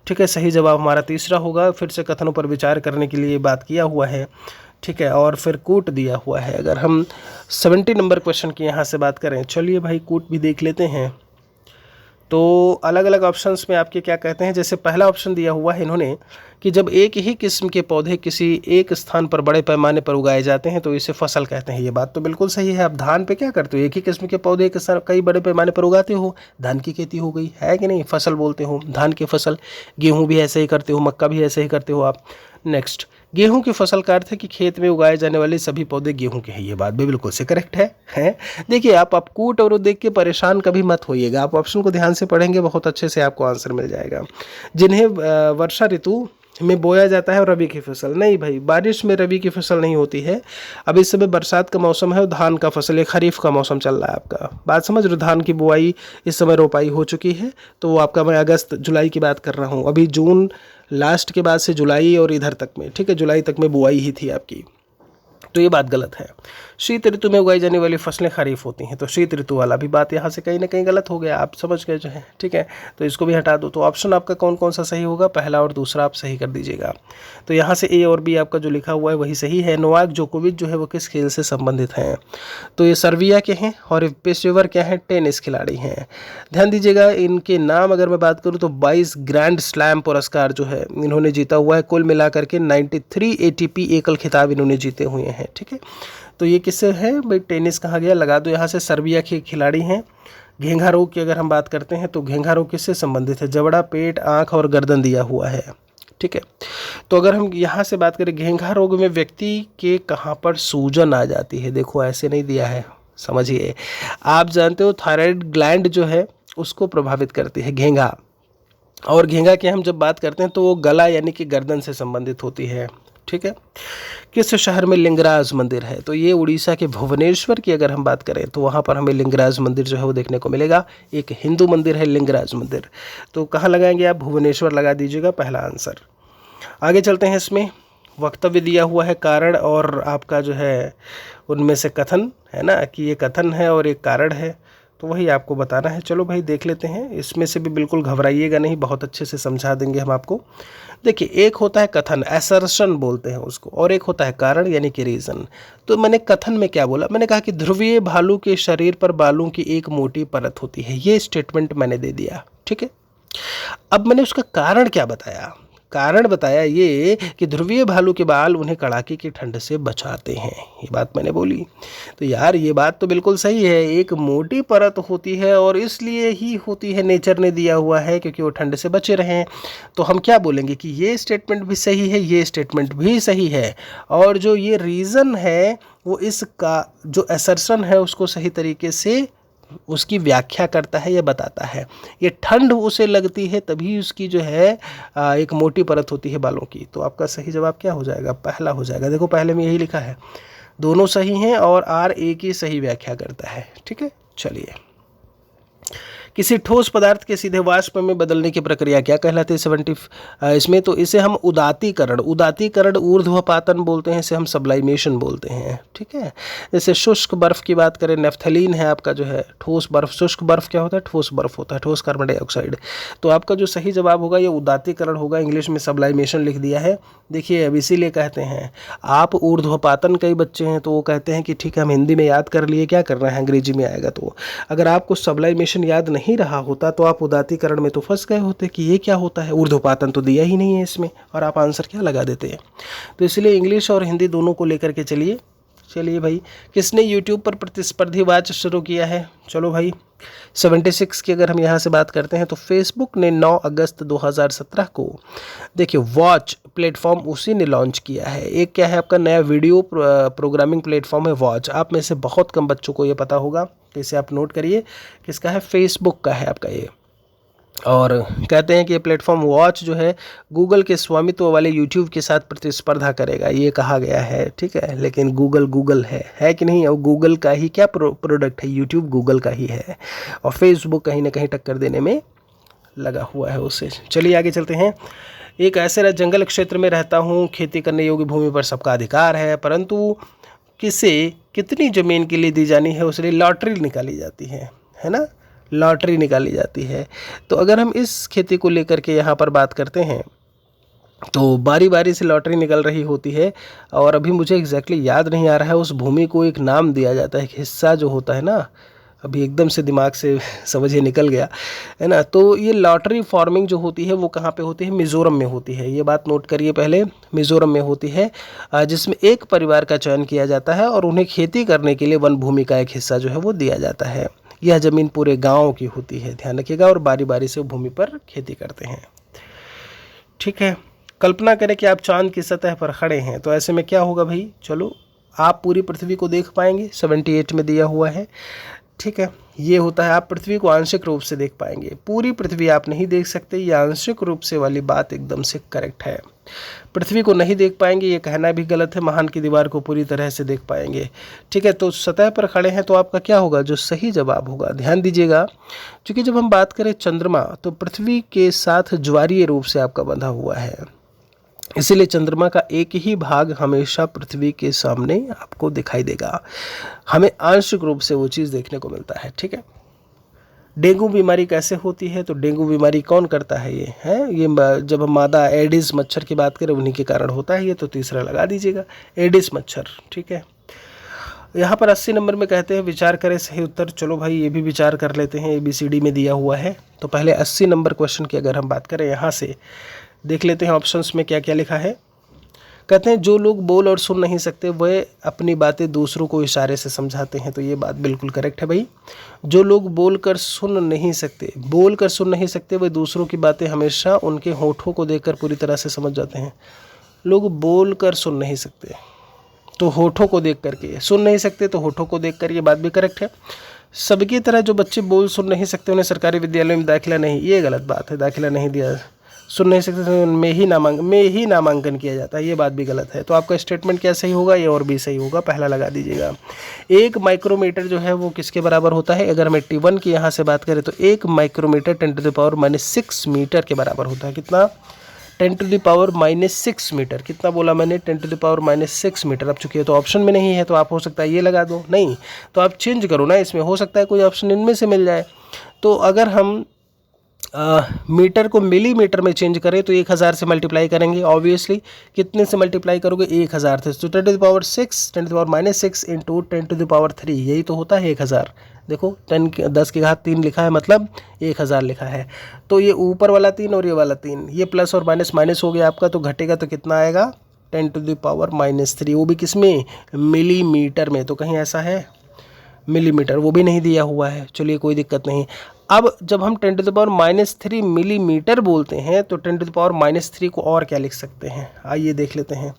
ठीक है, सही जवाब हमारा तीसरा होगा। फिर से कथनों पर विचार करने के लिए बात किया हुआ है। ठीक है, और फिर कूट दिया हुआ है। अगर हम 70 नंबर क्वेश्चन की यहाँ से बात करें, चलिए भाई कूट भी देख लेते हैं। तो अलग अलग ऑप्शंस में आपके क्या कहते हैं, जैसे पहला ऑप्शन दिया हुआ है इन्होंने कि जब एक ही किस्म के पौधे किसी एक स्थान पर बड़े पैमाने पर उगाए जाते हैं तो इसे फसल कहते हैं। ये बात तो बिल्कुल सही है। आप धान पे क्या करते हो? एक ही किस्म के पौधे कई बड़े पैमाने पर उगाते हो, धान की खेती हो गई, है कि नहीं? फसल बोलते हो धान की फसल। गेहूँ भी ऐसे ही करते हो, मक्का भी ऐसे ही करते हो आप। नेक्स्ट, गेहूं की फसल का अर्थ है कि खेत में उगाए जाने वाले सभी पौधे गेहूं के हैं। ये बात भी बिल्कुल से करेक्ट है? देखिए, आप कूट और देख के परेशान कभी मत होइएगा, आप ऑप्शन को ध्यान से पढ़ेंगे, बहुत अच्छे से आपको आंसर मिल जाएगा। जिन्हें वर्षा ऋतु में बोया जाता है और रबी की फसल, नहीं भाई, बारिश में रबी की फसल नहीं होती है। अब इस समय बरसात का मौसम है और धान का फसल, ये खरीफ का मौसम चल रहा है आपका। बात समझ रहे हो? धान की बुआई इस समय रोपाई हो चुकी है, तो वो आपका, मैं अगस्त जुलाई की बात कर रहा हूँ, अभी जून लास्ट के बाद से जुलाई और इधर तक में, ठीक है, जुलाई तक में बुआई ही थी आपकी। तो ये बात गलत है। शीत ऋतु में उगाई जाने वाली फसलें खरीफ होती हैं, तो शीत ऋतु वाला भी बात यहाँ से कहीं ना कहीं गलत हो गया, आप समझ गए जो है, ठीक है। तो इसको भी हटा दो। तो ऑप्शन आपका कौन कौन सा सही होगा, पहला और दूसरा आप सही कर दीजिएगा। तो यहाँ से ए और बी आपका जो लिखा हुआ है वही सही है। नोवाक जोकोविच जो है वो किस खेल से संबंधित हैं, तो ये सर्बिया के हैं और पेशेवर क्या हैं, टेनिस खिलाड़ी हैं। ध्यान दीजिएगा इनके नाम अगर मैं बात करूँ तो 22 ग्रैंड स्लैम पुरस्कार जो है इन्होंने जीता हुआ है, कुल मिलाकर के 93 ATP एकल खिताब इन्होंने जीते हुए हैं, ठीक है। तो ये किससे है भाई, टेनिस कहा गया, लगा दो यहाँ से, सर्बिया के खिलाड़ी हैं। घेंघा रोग की अगर हम बात करते हैं तो घेंघा रोग किससे संबंधित है, जबड़ा, पेट, आँख और गर्दन दिया हुआ है, ठीक है। तो अगर हम यहाँ से बात करें घेंघा रोग में व्यक्ति के कहाँ पर सूजन आ जाती है, देखो ऐसे नहीं दिया है, समझिए। आप जानते हो थायराइड ग्लैंड जो है उसको प्रभावित करती है घेंघा, और घेंघा की हम जब बात करते हैं तो वो गला यानी कि गर्दन से संबंधित होती है, ठीक है। किस शहर में लिंगराज मंदिर है, तो ये उड़ीसा के भुवनेश्वर की अगर हम बात करें तो वहाँ पर हमें लिंगराज मंदिर जो है वो देखने को मिलेगा। एक हिंदू मंदिर है लिंगराज मंदिर। तो कहाँ लगाएंगे आप, भुवनेश्वर लगा दीजिएगा, पहला आंसर। आगे चलते हैं, इसमें वक्तव्य दिया हुआ है, कारण और आपका जो है उनमें से कथन है ना, कि ये कथन है और एक कारण है, तो वही आपको बताना है। चलो भाई देख लेते हैं, इसमें से भी बिल्कुल घबराइएगा नहीं, बहुत अच्छे से समझा देंगे हम आपको। देखिए एक होता है कथन, असर्शन बोलते हैं उसको, और एक होता है कारण यानी कि रीज़न। तो मैंने कथन में क्या बोला, मैंने कहा कि ध्रुवीय भालू के शरीर पर बालों की एक मोटी परत होती है, ये स्टेटमेंट मैंने दे दिया, ठीक है। अब मैंने उसका कारण क्या बताया, कारण बताया ये कि ध्रुवीय भालू के बाल उन्हें कड़ाके की ठंड से बचाते हैं, ये बात मैंने बोली। तो यार ये बात तो बिल्कुल सही है, एक मोटी परत होती है और इसलिए ही होती है, नेचर ने दिया हुआ है क्योंकि वो ठंड से बचे रहें। तो हम क्या बोलेंगे कि ये स्टेटमेंट भी सही है, ये स्टेटमेंट भी सही है, और जो ये रीज़न है वो इसका जो असर्शन है उसको सही तरीके से उसकी व्याख्या करता है या बताता है। ये ठंड उसे लगती है तभी उसकी जो है एक मोटी परत होती है बालों की। तो आपका सही जवाब क्या हो जाएगा, पहला हो जाएगा। देखो पहले में यही लिखा है, दोनों सही हैं और आर एक ही सही व्याख्या करता है, ठीक है। चलिए, किसी ठोस पदार्थ के सीधे वाष्प में बदलने की प्रक्रिया क्या कहलाती है इसमें, तो इसे हम उदातीकरण, उदातीकरण ऊर्ध्वपातन बोलते हैं, इसे हम सब्लाइमेशन बोलते हैं, ठीक है। जैसे शुष्क बर्फ की बात करें, नेफ्थलीन है आपका जो है ठोस बर्फ, शुष्क बर्फ क्या होता है, ठोस बर्फ होता है, ठोस कार्बन डाइऑक्साइड। तो आपका जो सही जवाब होगा ये उदातीकरण होगा, इंग्लिश में सब्लाइमेशन लिख दिया है। देखिए अब इसीलिए कहते हैं आप ऊर्ध्वपातन, कई बच्चे हैं तो वो कहते हैं कि ठीक है हम हिंदी में याद कर लिए, क्या करना है अंग्रेजी में आएगा। तो अगर आपको सब्लाइमेशन याद नहीं रहा होता तो आप उदातीकरण में तो फंस गए होते कि ये क्या होता है, ऊर्ध्वपातन तो दिया ही नहीं है इसमें, और आप आंसर क्या लगा देते हैं। तो इसलिए इंग्लिश और हिंदी दोनों को लेकर के चलिए भाई। किसने यूट्यूब पर प्रतिस्पर्धी वॉच शुरू किया है, चलो भाई 76 की अगर हम यहाँ से बात करते हैं तो फेसबुक ने 9 अगस्त 2017 को देखिए वॉच प्लेटफॉर्म उसी ने लॉन्च किया है। एक क्या है आपका नया वीडियो प्रोग्रामिंग प्लेटफॉर्म है वॉच। आप में से बहुत कम बच्चों को ये पता होगा, तो इसे आप नोट करिए, किसका है, फेसबुक का है आपका ये। और कहते हैं कि ये प्लेटफॉर्म वॉच जो है गूगल के स्वामित्व वाले यूट्यूब के साथ प्रतिस्पर्धा करेगा, ये कहा गया है, ठीक है। लेकिन गूगल है कि नहीं, और गूगल का ही क्या प्रोडक्ट है, यूट्यूब गूगल का ही है, और फेसबुक कहीं ना कहीं टक्कर देने में लगा हुआ है उससे। चलिए आगे चलते हैं। एक ऐसे जंगल क्षेत्र में रहता हूँ, खेती करने योग्य भूमि पर सबका अधिकार है, परंतु किसे कितनी ज़मीन के लिए दी जानी है उसके लिए लॉटरी निकाली जाती है ना, लॉटरी निकाली जाती है। तो अगर हम इस खेती को लेकर के यहाँ पर बात करते हैं तो बारी बारी से लॉटरी निकल रही होती है, और अभी मुझे एग्जैक्टली याद नहीं आ रहा है, उस भूमि को एक नाम दिया जाता है, एक हिस्सा जो होता है ना, अभी एकदम से दिमाग से समझिए निकल गया है ना। तो ये लॉटरी फार्मिंग जो होती है वो कहाँ पे होती है, मिज़ोरम में होती है, ये बात नोट करिए पहले, मिज़ोरम में होती है, जिसमें एक परिवार का चयन किया जाता है और उन्हें खेती करने के लिए वन भूमि का एक हिस्सा जो है वो दिया जाता है। यह ज़मीन पूरे गाँव की होती है, ध्यान रखिएगा, और बारी बारी से भूमि पर खेती करते हैं, ठीक है। कल्पना करें कि आप चांद की सतह पर खड़े हैं, तो ऐसे में क्या होगा भाई, चलो आप पूरी पृथ्वी को देख पाएंगे, 78 में दिया हुआ है, ठीक है। ये होता है आप पृथ्वी को आंशिक रूप से देख पाएंगे, पूरी पृथ्वी आप नहीं देख सकते, ये आंशिक रूप से वाली बात एकदम से करेक्ट है। पृथ्वी को नहीं देख पाएंगे ये कहना भी गलत है, महान की दीवार को पूरी तरह से देख पाएंगे, ठीक है। तो सतह पर खड़े हैं, तो आपका क्या होगा, जो सही जवाब होगा, ध्यान दीजिएगा, क्योंकि जब हम बात करें चंद्रमा तो पृथ्वी के साथ ज्वारीय रूप से आपका बंधा हुआ है, इसीलिए चंद्रमा का एक ही भाग हमेशा पृथ्वी के सामने आपको दिखाई देगा, हमें आंशिक रूप से वो चीज़ देखने को मिलता है। ठीक है, डेंगू बीमारी कैसे होती है, तो डेंगू बीमारी कौन करता है, ये है ये जब हम मादा एडिस मच्छर की बात करें उन्हीं के कारण होता है ये, तो तीसरा लगा दीजिएगा एडिस मच्छर। ठीक है, यहाँ पर 80 नंबर में कहते हैं विचार करें सही उत्तर। चलो भाई ये भी विचार कर लेते हैं, ABCD में दिया हुआ है। तो पहले 80 नंबर क्वेश्चन की अगर हम बात करें, यहाँ से देख लेते हैं ऑप्शंस में क्या क्या लिखा है। कहते हैं जो लोग बोल और सुन नहीं सकते वह अपनी बातें दूसरों को इशारे से समझाते हैं, तो ये बात बिल्कुल करेक्ट है भाई। जो लोग बोल कर सुन नहीं सकते वह दूसरों की बातें हमेशा उनके होठों को देखकर पूरी तरह से समझ जाते हैं। लोग बोल कर सुन नहीं सकते तो होठों को देख करके, सुन नहीं सकते तो होठों को देख कर, ये बात भी करेक्ट है। सबकी तरह जो बच्चे बोल सुन नहीं सकते उन्हें सरकारी विद्यालय में दाखिला नहीं, ये गलत बात है, दाखिला नहीं दिया, सुन नहीं सकते तो में ही नामांकन किया जाता है, ये बात भी गलत है। तो आपका स्टेटमेंट क्या सही होगा, ये और भी सही होगा, पहला लगा दीजिएगा। 1 माइक्रोमीटर जो है वो किसके बराबर होता है, अगर हम 81 की यहाँ से बात करें तो 1 माइक्रोमीटर 10⁻⁻6 मीटर के बराबर होता है। कितना, 10⁻⁻6 मीटर। कितना बोला मैंने, 10⁻⁻6 मीटर। अब चूंकि तो ऑप्शन में नहीं है तो आप हो सकता है ये लगा दो, नहीं तो आप चेंज करो ना, इसमें हो सकता है कोई ऑप्शन इनमें से मिल जाए। तो अगर हम मीटर को मिलीमीटर में चेंज करें तो 1000 से मल्टीप्लाई करेंगे, ऑब्वियसली कितने से मल्टीप्लाई करोगे, 1000 से, तो 10⁻6 इंटू 10⁻3, यही तो होता है 1000। देखो 10 की घात 3 लिखा है, मतलब 1000 लिखा है। तो ये ऊपर वाला 3 और ये वाला 3, ये प्लस और माइनस माइनस हो गया आपका, तो घटेगा तो कितना आएगा, 10⁻⁻3, वो भी किस में, मिलीमीटर में। तो कहीं ऐसा है मिलीमीटर, वो भी नहीं दिया हुआ है, चलिए कोई दिक्कत नहीं। अब जब हम 10⁻³ मिलीमीटर बोलते हैं तो 10⁻³ को और क्या लिख सकते हैं, आइए देख लेते हैं।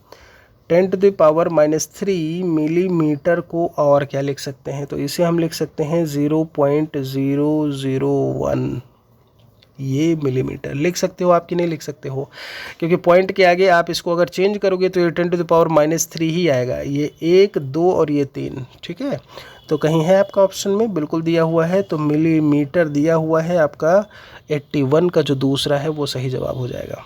10⁻³ मिलीमीटर को और क्या लिख सकते हैं, तो इसे हम लिख सकते हैं 0.001, ये मिलीमीटर लिख सकते हो आप कि नहीं लिख सकते हो, क्योंकि पॉइंट के आगे आप इसको अगर चेंज करोगे तो ये 10⁻³ ही आएगा, ये 1, 2 और ये 3। ठीक है, तो कहीं है आपका ऑप्शन में बिल्कुल दिया हुआ है, तो मिलीमीटर दिया हुआ है आपका 81 का जो दूसरा है वो सही जवाब हो जाएगा।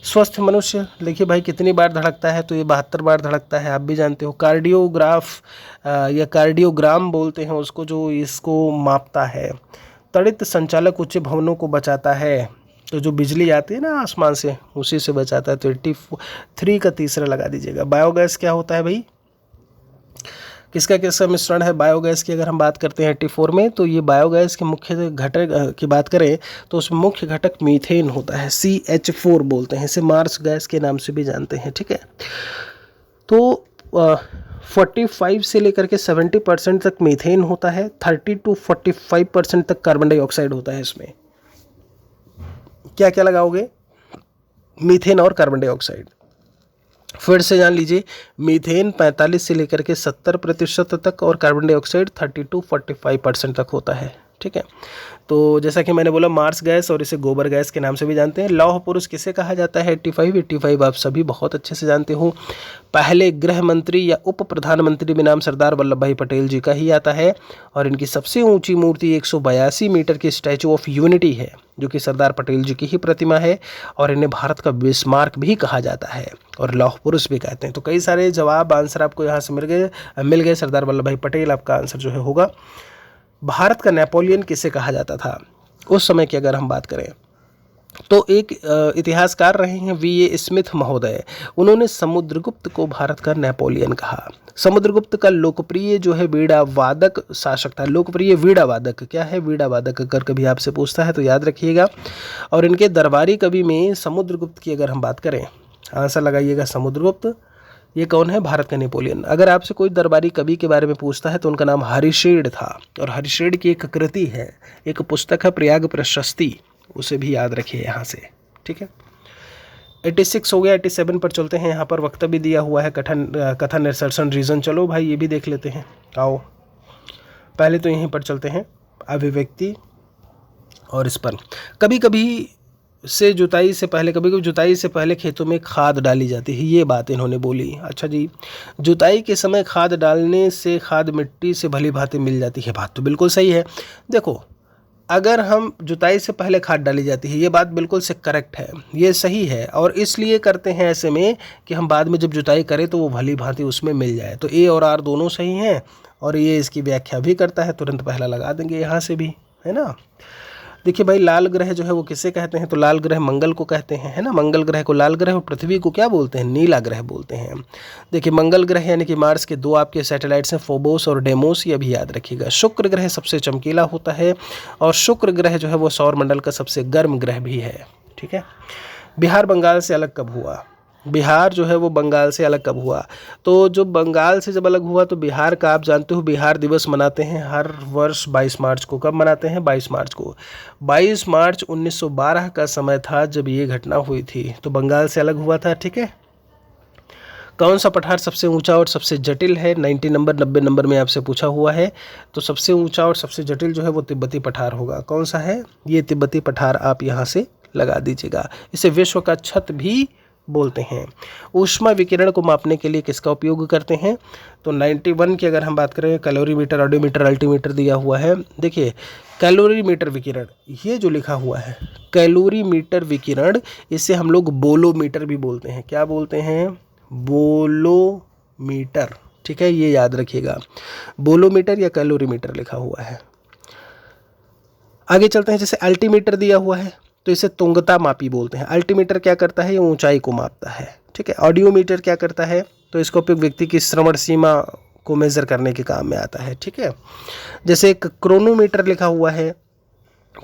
स्वस्थ मनुष्य देखिए भाई कितनी बार धड़कता है, तो ये 72 बार धड़कता है, आप भी जानते हो। कार्डियोग्राफ या कार्डियोग्राम बोलते हैं उसको, जो इसको मापता है। त्वरित संचालक उच्च भवनों को बचाता है, तो जो बिजली आती है ना आसमान से उसी से बचाता है, तो 83 का तीसरा लगा दीजिएगा। बायोगैस क्या होता है भाई, किसका किसका मिश्रण है बायोगैस की, अगर हम बात करते हैं 84 में, तो ये बायोगैस के मुख्य घटक की बात करें तो उसमें मुख्य घटक मीथेन होता है, CH4 बोलते हैं, इसे मार्स गैस के नाम से भी जानते हैं। ठीक है, तो 45 से लेकर के 70% तक मीथेन होता है, 30 to 45% तक कार्बन डाइऑक्साइड होता है। इसमें क्या क्या लगाओगे, मीथेन और कार्बन डाइऑक्साइड। फिर से जान लीजिए, मीथेन 45 से लेकर के 70% तक और कार्बन डाइऑक्साइड 30 to 45% तक होता है। ठीक है, तो जैसा कि मैंने बोला मार्स गैस और इसे गोबर गैस के नाम से भी जानते हैं। लौह पुरुष किसे कहा जाता है, 85 आप सभी बहुत अच्छे से जानते हो। पहले गृह मंत्री या उप प्रधानमंत्री में नाम सरदार वल्लभ भाई पटेल जी का ही आता है, और इनकी सबसे ऊंची मूर्ति 182 मीटर की स्टैचू ऑफ यूनिटी है, जो कि सरदार पटेल जी की ही प्रतिमा है, और इन्हें भारत का बिस्मार्क भी कहा जाता है और लौह पुरुष भी कहते हैं। तो कई सारे जवाब आंसर आपको यहाँ से मिल गए। सरदार वल्लभ भाई पटेल आपका आंसर जो है होगा। भारत का नेपोलियन किसे कहा जाता था उस समय की अगर हम बात करें तो एक इतिहासकार रहे हैं VA स्मिथ महोदय, उन्होंने समुद्रगुप्त को भारत का नेपोलियन कहा। समुद्रगुप्त का लोकप्रिय जो है वीणा वादक शासक था। लोकप्रिय वीणा वादक क्या है, वीणा वादक अगर कभी आपसे पूछता है तो याद रखिएगा। और इनके दरबारी कवि में समुद्रगुप्त की अगर हम बात करें, आंसर लगाइएगा समुद्रगुप्त। ये कौन है, भारत का नेपोलियन। अगर आपसे कोई दरबारी कवि के बारे में पूछता है तो उनका नाम हरिश्रेण था, और हरिश्रेण की एक कृति है, एक पुस्तक है प्रयाग प्रशस्ति, उसे भी याद रखिए यहाँ से। ठीक है, 86 हो गया। 87 पर चलते हैं। यहाँ पर वक्तव्य दिया हुआ है, कथन निदर्शन रीजन। चलो भाई ये भी देख लेते हैं, आओ पहले तो यहीं पर चलते हैं, अभिव्यक्ति और इस पर। कभी कभी जुताई से पहले खेतों में खाद डाली जाती है, ये बात इन्होंने बोली। अच्छा जी, जुताई के समय खाद डालने से खाद मिट्टी से भली भांति मिल जाती है, बात तो बिल्कुल सही है। देखो अगर हम जुताई से पहले खाद डाली जाती है, ये बात बिल्कुल से करेक्ट है, ये सही है, और इसलिए करते हैं ऐसे में कि हम बाद में जब जुताई करें तो वो भली भांति उसमें मिल जाए। तो ए और आर दोनों सही हैं, और ये इसकी व्याख्या भी करता है, तुरंत पहला लगा देंगे यहाँ से भी, है ना। देखिए भाई, लाल ग्रह जो है वो किसे कहते हैं, तो लाल ग्रह मंगल को कहते हैं, है ना। मंगल ग्रह को लाल ग्रह और पृथ्वी को क्या बोलते हैं, नीला ग्रह बोलते हैं। देखिए मंगल ग्रह यानी कि मार्स के दो आपके सैटेलाइट्स हैं, फोबोस और डेमोस, ये भी याद रखिएगा। शुक्र ग्रह सबसे चमकीला होता है, और शुक्र ग्रह जो है वो सौर मंडल का सबसे गर्म ग्रह भी है, ठीक है। बिहार बंगाल से अलग कब हुआ, बिहार जो है वो बंगाल से अलग कब हुआ, तो जो बंगाल से जब अलग हुआ तो बिहार का आप जानते हो बिहार दिवस मनाते हैं हर वर्ष 22 मार्च को। कब मनाते हैं, 22 मार्च को। 22 मार्च 1912 का समय था जब ये घटना हुई थी, तो बंगाल से अलग हुआ था, ठीक है। कौन सा पठार सबसे ऊंचा और सबसे जटिल है, 90 नंबर 90 नंबर में आपसे पूछा हुआ है। तो सबसे ऊंचा और सबसे जटिल जो है वो तिब्बती पठार होगा। कौन सा है, ये तिब्बती पठार आप यहाँ से लगा दीजिएगा। इसे विश्व का छत भी बोलते हैं। ऊष्मा विकिरण को मापने के लिए किसका उपयोग करते हैं, तो 91 की अगर हम बात करें, कैलोरीमीटर, ऑडोमीटर, अल्टीमीटर दिया हुआ है। देखिए कैलोरीमीटर विकिरण, ये जो लिखा हुआ है कैलोरीमीटर विकिरण, इसे हम लोग बोलोमीटर भी बोलते हैं। क्या बोलते हैं, बोलोमीटर, ठीक है, ये याद रखिएगा, बोलोमीटर या कैलोरीमीटर लिखा हुआ है। आगे चलते हैं, जैसे अल्टीमीटर दिया हुआ है तो इसे तुंगता मापी बोलते हैं। अल्टीमीटर क्या करता है, ये ऊंचाई को मापता है, ठीक है। ऑडियोमीटर क्या करता है, तो इसका उपयोग व्यक्ति की श्रवण सीमा को मेजर करने के काम में आता है, ठीक है। जैसे एक क्रोनोमीटर लिखा हुआ है,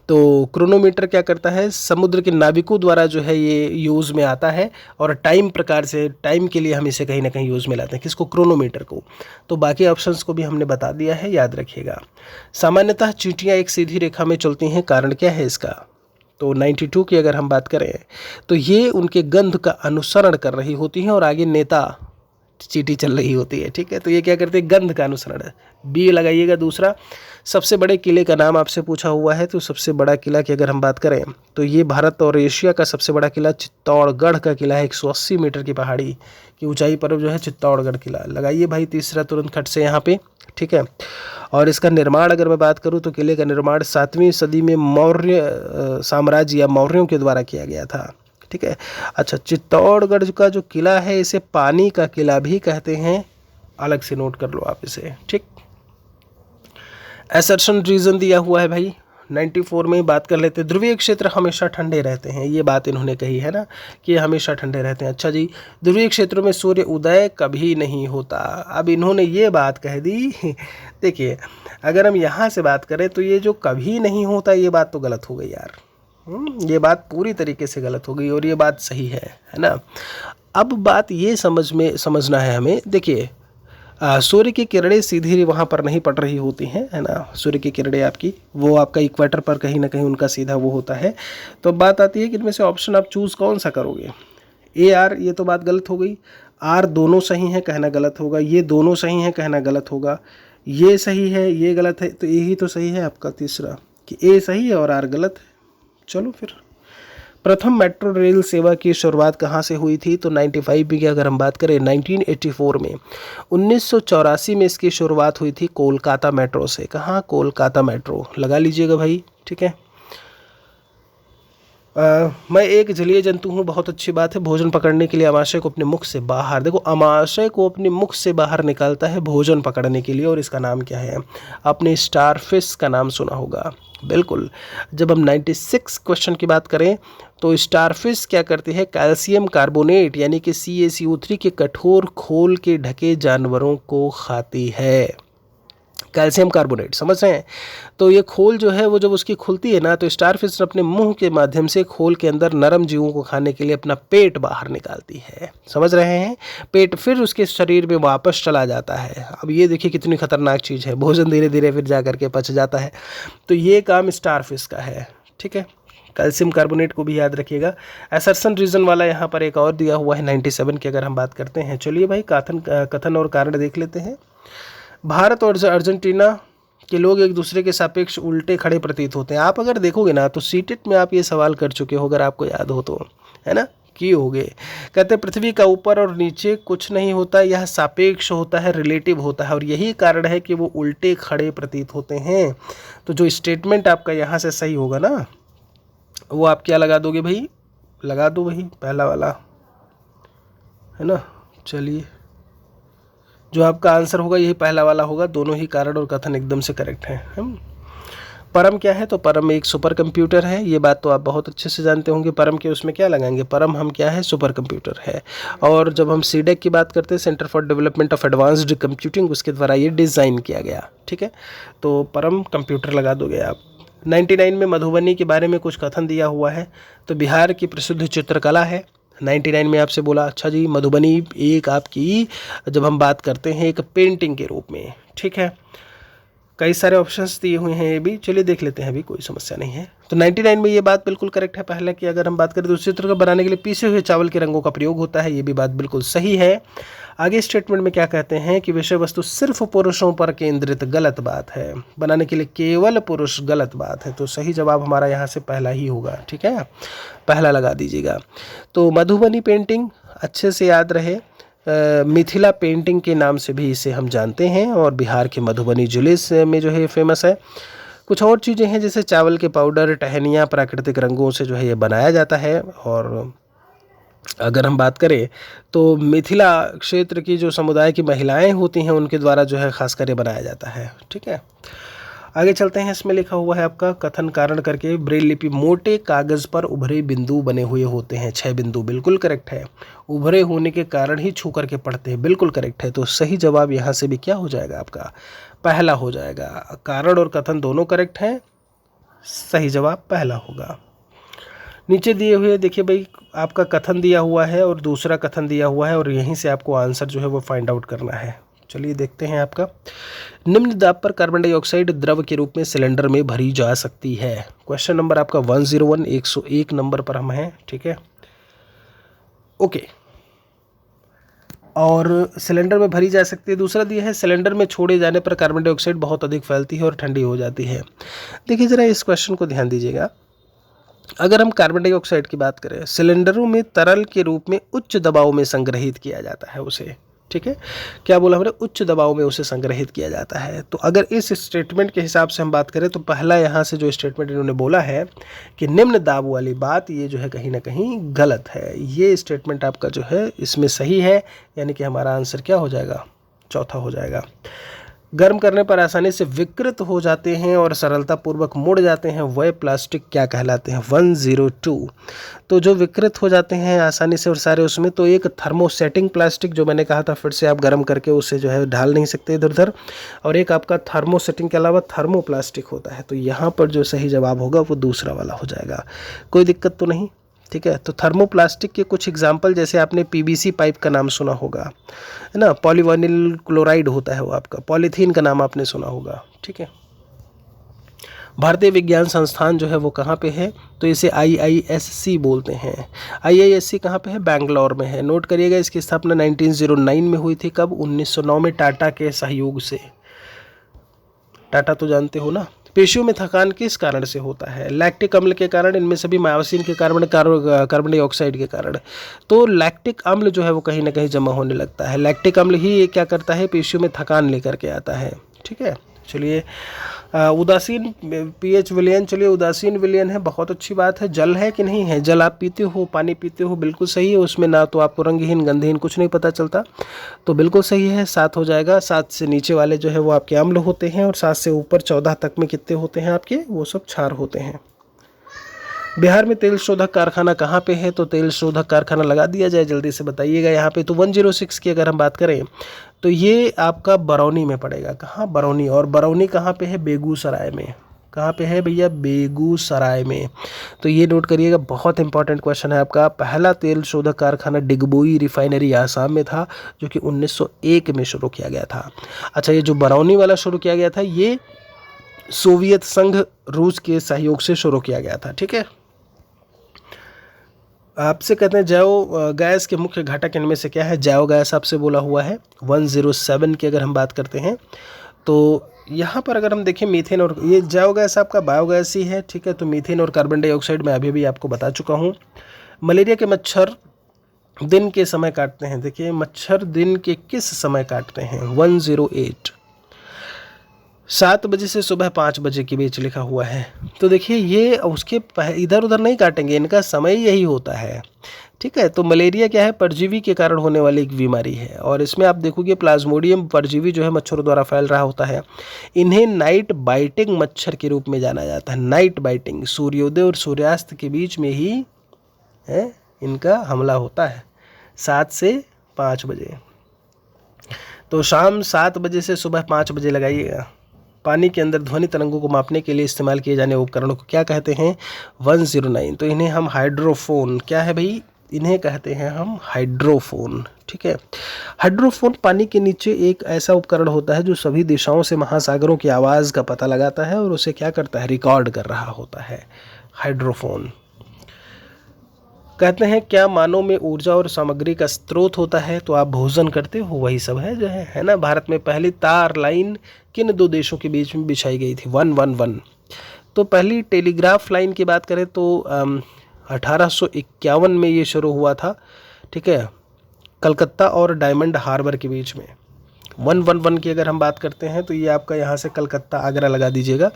तो क्रोनोमीटर क्या करता है, समुद्र के नाविकों द्वारा जो है ये यूज़ में आता है, और टाइम प्रकार से, टाइम के लिए हम इसे कहीं ना कहीं यूज़ में लाते हैं, किसको, क्रोनोमीटर को। तो बाकी ऑप्शंस को भी हमने बता दिया है, याद रखिएगा। सामान्यतः चींटियाँ एक सीधी रेखा में चलती हैं, कारण क्या है इसका, तो 92 की अगर हम बात करें तो ये उनके गंध का अनुसरण कर रही होती हैं, और आगे नेता चींटी चल रही होती है, ठीक है। तो ये क्या करते हैं, गंध का अनुसरण। बी लगाइएगा। दूसरा, सबसे बड़े किले का नाम आपसे पूछा हुआ है, तो सबसे बड़ा किला की अगर हम बात करें तो ये भारत और एशिया का सबसे बड़ा किला चित्तौड़गढ़ का किला है। 180 मीटर की पहाड़ी की ऊंचाई पर जो है चित्तौड़गढ़ किला। लगाइए भाई तीसरा तुरंत खट से यहाँ पे, ठीक है। और इसका निर्माण अगर मैं बात करूँ तो किले का निर्माण 7वीं सदी में मौर्य साम्राज्य या मौर्यों के द्वारा किया गया था, ठीक है। अच्छा, चित्तौड़गढ़ का जो किला है इसे पानी का किला भी कहते हैं, अलग से नोट कर लो आप इसे, ठीक। असर्शन रीजन दिया हुआ है भाई, 94 में ही बात कर लेते हैं। ध्रुवीय क्षेत्र हमेशा ठंडे रहते हैं, ये बात इन्होंने कही है ना कि ये हमेशा ठंडे रहते हैं। अच्छा जी, ध्रुवीय क्षेत्रों में सूर्य उदय कभी नहीं होता। अब इन्होंने ये बात कह दी। देखिए अगर हम यहाँ से बात करें तो ये जो कभी नहीं होता, ये बात तो गलत हो गई यार। ये बात पूरी तरीके से गलत हो गई, और ये बात सही है ना। अब बात ये समझना है हमें। देखिए सूर्य की किरणें सीधी वहाँ पर नहीं पड़ रही होती हैं, है ना। सूर्य की किरणें आपकी वो आपका इक्वेटर पर कहीं ना कहीं उनका सीधा वो होता है। तो बात आती है कि इनमें से ऑप्शन आप चूज़ कौन सा करोगे। ए आर, ये तो बात गलत हो गई। आर दोनों सही हैं, कहना गलत होगा। ये दोनों सही हैं, कहना गलत होगा। ये सही है, ये गलत है, तो यही तो सही है आपका तीसरा, कि ए सही है और आर गलत है। चलो फिर, प्रथम मेट्रो रेल सेवा की शुरुआत कहाँ से हुई थी, तो 95 की अगर हम बात करें 1984 में, 1984 में इसकी शुरुआत हुई थी कोलकाता मेट्रो से। कहाँ, कोलकाता मेट्रो, लगा लीजिएगा भाई, ठीक है। मैं एक जलीय जंतु हूँ, बहुत अच्छी बात है। भोजन पकड़ने के लिए अमाशय को अपने मुख से बाहर, देखो अमाशय को अपने मुख से बाहर निकालता है भोजन पकड़ने के लिए, और इसका नाम क्या है, आपने स्टारफिश का नाम सुना होगा। बिल्कुल। जब हम 96 क्वेश्चन की बात करें तो स्टारफिश क्या करती है, कैल्शियम कार्बोनेट यानी कि CaCO3 के कठोर खोल के ढके जानवरों को खाती है। कैल्शियम कार्बोनेट, समझ रहे हैं। तो ये खोल जो है वो जब उसकी खुलती है ना, तो स्टारफिश अपने मुंह के माध्यम से खोल के अंदर नरम जीवों को खाने के लिए अपना पेट बाहर निकालती है, समझ रहे हैं। पेट फिर उसके शरीर में वापस चला जाता है। अब ये देखिए कितनी खतरनाक चीज़ है, भोजन धीरे धीरे फिर जा करके पच जाता है। तो ये काम स्टारफिश का है, ठीक है। कैल्शियम कार्बोनेट को भी याद रखिएगा। असर्शन रीजन वाला यहाँ पर एक और दिया हुआ है 97 की अगर हम बात करते हैं। चलिए भाई कथन और कारण देख लेते हैं। भारत और अर्जेंटीना के लोग एक दूसरे के सापेक्ष उल्टे खड़े प्रतीत होते हैं। आप अगर देखोगे ना तो सीटेट में आप ये सवाल कर चुके हो, अगर आपको याद हो तो, है ना। की होगे। कहते हैं पृथ्वी का ऊपर और नीचे कुछ नहीं होता, यह सापेक्ष होता है, रिलेटिव होता है, और यही कारण है कि वो उल्टे खड़े प्रतीत होते हैं। तो जो स्टेटमेंट आपका यहाँ से सही होगा ना, वो आप क्या लगा दोगे भाई, लगा दो भाई पहला वाला, है ना। चलिए, जो आपका आंसर होगा यही पहला वाला होगा। दोनों ही कारण और कथन एकदम से करेक्ट हैं। परम क्या है, तो परम एक सुपर कंप्यूटर है। ये बात तो आप बहुत अच्छे से जानते होंगे। परम के उसमें क्या लगाएंगे, परम हम क्या है, सुपर कंप्यूटर है। और जब हम सीडेक की बात करते हैं, centre for development of advanced computing, उसके द्वारा ये डिज़ाइन किया गया, ठीक है। तो परम कंप्यूटर लगा दोगे आप। 99 में मधुबनी के बारे में कुछ कथन दिया हुआ है, तो बिहार की प्रसिद्ध चित्रकला है। 99 में आपसे बोला, अच्छा जी मधुबनी एक आपकी, जब हम बात करते हैं एक पेंटिंग के रूप में, ठीक है। कई सारे ऑप्शंस दिए हुए हैं, ये भी चलिए देख लेते हैं, अभी कोई समस्या नहीं है। तो 99 में ये बात बिल्कुल करेक्ट है। पहले की अगर हम बात करें तो चित्र को बनाने के लिए पीसे हुए चावल के रंगों का प्रयोग होता है, ये भी बात बिल्कुल सही है। आगे स्टेटमेंट में क्या कहते हैं कि विषय वस्तु सिर्फ पुरुषों पर केंद्रित, गलत बात है। बनाने के लिए केवल पुरुष, गलत बात है। तो सही जवाब हमारा यहाँ से पहला ही होगा, ठीक है, पहला लगा दीजिएगा। तो मधुबनी पेंटिंग अच्छे से याद रहे, मिथिला पेंटिंग के नाम से भी इसे हम जानते हैं, और बिहार के मधुबनी जिले में जो है फेमस है। कुछ और चीज़ें हैं जैसे चावल के पाउडर, टहनियाँ प्राकृतिक रंगों से जो है ये बनाया जाता है। और अगर हम बात करें तो मिथिला क्षेत्र की जो समुदाय की महिलाएं होती हैं उनके द्वारा जो है खास कर ये बनाया जाता है, ठीक है। आगे चलते हैं, इसमें लिखा हुआ है आपका कथन कारण करके ब्रेल लिपि मोटे कागज पर उभरे बिंदु बने हुए होते हैं, 6 बिंदु, बिल्कुल करेक्ट है। उभरे होने के कारण ही छू करके पढ़ते हैं, बिल्कुल करेक्ट है। तो सही जवाब यहाँ से भी क्या हो जाएगा आपका, पहला हो जाएगा। कारण और कथन दोनों करेक्ट हैं, सही जवाब पहला होगा। नीचे दिए हुए देखिए भाई, आपका कथन दिया हुआ है और दूसरा कथन दिया हुआ है, और यहीं से आपको आंसर जो है वो फाइंड आउट करना है। चलिए देखते हैं आपका, निम्न दाब पर कार्बन डाइऑक्साइड द्रव के रूप में सिलेंडर में भरी जा सकती है। क्वेश्चन नंबर आपका 101, 101 नंबर पर हम हैं, ठीक है, ओके। और सिलेंडर में भरी जा सकती है। दूसरा दिया है, सिलेंडर में छोड़े जाने पर कार्बन डाइऑक्साइड बहुत अधिक फैलती है और ठंडी हो जाती है। देखिए जरा इस क्वेश्चन को ध्यान दीजिएगा। अगर हम कार्बन डाइऑक्साइड की बात करें, सिलेंडरों में तरल के रूप में उच्च दबाव में संग्रहित किया जाता है उसे, ठीक है। क्या बोला हमने, उच्च दबाव में उसे संग्रहित किया जाता है। तो अगर इस स्टेटमेंट के हिसाब से हम बात करें तो पहला यहाँ से जो स्टेटमेंट इन्होंने बोला है कि निम्न दाब वाली बात, ये जो है कहीं ना कहीं गलत है। ये स्टेटमेंट आपका जो है इसमें सही है, यानी कि हमारा आंसर क्या हो जाएगा, चौथा हो जाएगा। गर्म करने पर आसानी से विकृत हो जाते हैं और सरलतापूर्वक मुड़ जाते हैं, वह प्लास्टिक क्या कहलाते हैं, 102। तो जो विकृत हो जाते हैं आसानी से और सारे उसमें, तो एक थर्मोसेटिंग प्लास्टिक जो मैंने कहा था, फिर से आप गर्म करके उसे जो है ढाल नहीं सकते इधर उधर, और एक आपका थर्मोसेटिंग के अलावा थर्मोप्लास्टिक होता है। तो यहाँ पर जो सही जवाब होगा वो दूसरा वाला हो जाएगा, कोई दिक्कत तो नहीं, ठीक है। तो थर्मोप्लास्टिक के कुछ एग्जाम्पल, जैसे आपने पीवीसी पाइप का नाम सुना होगा, है ना, पॉलीविनिल क्लोराइड होता है वो आपका, पॉलीथीन का नाम आपने सुना होगा, ठीक है। भारतीय विज्ञान संस्थान जो है वो कहाँ पे है, तो इसे IISC बोलते हैं। IISC कहाँ पे है, बैंगलोर में है। नोट करिएगा, इसकी स्थापना 1909 में हुई थी। कब, 1909 में, टाटा के सहयोग से। टाटा तो जानते हो ना। पेशियों में थकान किस कारण से होता है, लैक्टिक अम्ल के कारण, इनमें सभी मायोसिन के कार्बन डाइऑक्साइड के कारण। तो लैक्टिक अम्ल जो है वो कहीं ना कहीं जमा होने लगता है। लैक्टिक अम्ल ही ये क्या करता है, पेशियों में थकान लेकर के आता है, ठीक है। चलिए, उदासीन pH विलयन, चलिए उदासीन विलयन है, बहुत अच्छी बात है। जल है कि नहीं है, जल आप पीते हो, पानी पीते हो, बिल्कुल सही है। उसमें ना तो आपको रंगहीन गंधहीन कुछ नहीं पता चलता, तो बिल्कुल सही है, 7 हो जाएगा। 7 से नीचे वाले जो है वो आपके अम्ल होते हैं, और 7 से ऊपर 14 तक में कितने होते हैं आपके, वो सब क्षार होते हैं। बिहार में तेल शोधक कारखाना कहाँ पे है, तो तेल शोधक कारखाना लगा दिया जाए, जल्दी से बताइएगा यहाँ पे। तो 106 की अगर हम बात करें तो ये आपका बरौनी में पड़ेगा। कहाँ, बरौनी। और बरौनी कहाँ पे है, बेगूसराय में। कहाँ पे है भैया, बेगूसराय में। तो ये नोट करिएगा, बहुत इंपॉर्टेंट क्वेश्चन है आपका। पहला तेल शोधक कारखाना डिगबोई रिफाइनरी आसाम में था, जो कि 1901 में शुरू किया गया था। अच्छा, ये जो बरौनी वाला शुरू किया गया था, ये सोवियत संघ रूस के सहयोग से शुरू किया गया था, ठीक है। आपसे कहते हैं जैव गैस के मुख्य घटक इनमें से क्या है, जैव गैस आपसे बोला हुआ है। 107 की अगर हम बात करते हैं तो यहाँ पर अगर हम देखें मीथेन, और ये जैव गैस आपका बायोगैस ही है, ठीक है। तो मीथेन और कार्बन डाइऑक्साइड मैं अभी भी आपको बता चुका हूँ। मलेरिया के मच्छर दिन के समय काटते हैं। देखिए मच्छर दिन के किस समय काटते हैं? 108 7 बजे से सुबह 5 बजे के बीच लिखा हुआ है। तो देखिए ये उसके इधर उधर नहीं काटेंगे, इनका समय यही होता है। ठीक है, तो मलेरिया क्या है? परजीवी के कारण होने वाली एक बीमारी है और इसमें आप देखोगे प्लाज्मोडियम परजीवी जो है मच्छरों द्वारा फैल रहा होता है। इन्हें नाइट बाइटिंग मच्छर के रूप में जाना जाता है। नाइट बाइटिंग, सूर्योदय और सूर्यास्त के बीच में ही है इनका हमला होता है, 7 से 5 बजे। तो शाम 7 बजे से सुबह 5 बजे लगाइएगा। पानी के अंदर ध्वनि तरंगों को मापने के लिए इस्तेमाल किए जाने उपकरणों को क्या कहते हैं? 109। तो इन्हें हम हाइड्रोफोन, क्या है भाई? इन्हें कहते हैं हम हाइड्रोफोन। ठीक है, हाइड्रोफोन पानी के नीचे एक ऐसा उपकरण होता है जो सभी दिशाओं से महासागरों की आवाज़ का पता लगाता है और उसे क्या करता है? रिकॉर्ड कर रहा होता है, हाइड्रोफोन। कहते हैं क्या मानव में ऊर्जा और सामग्री का स्रोत होता है? तो आप भोजन करते हो वही सब है जो है ना। भारत में पहली तार लाइन किन 2 देशों के बीच में बिछाई गई थी? 111। तो पहली टेलीग्राफ लाइन की बात करें तो 1851 में ये शुरू हुआ था। ठीक है, कलकत्ता और डायमंड हार्बर के बीच में। 111 की अगर हम बात करते हैं तो ये आपका यहाँ से कलकत्ता आगरा लगा दीजिएगा।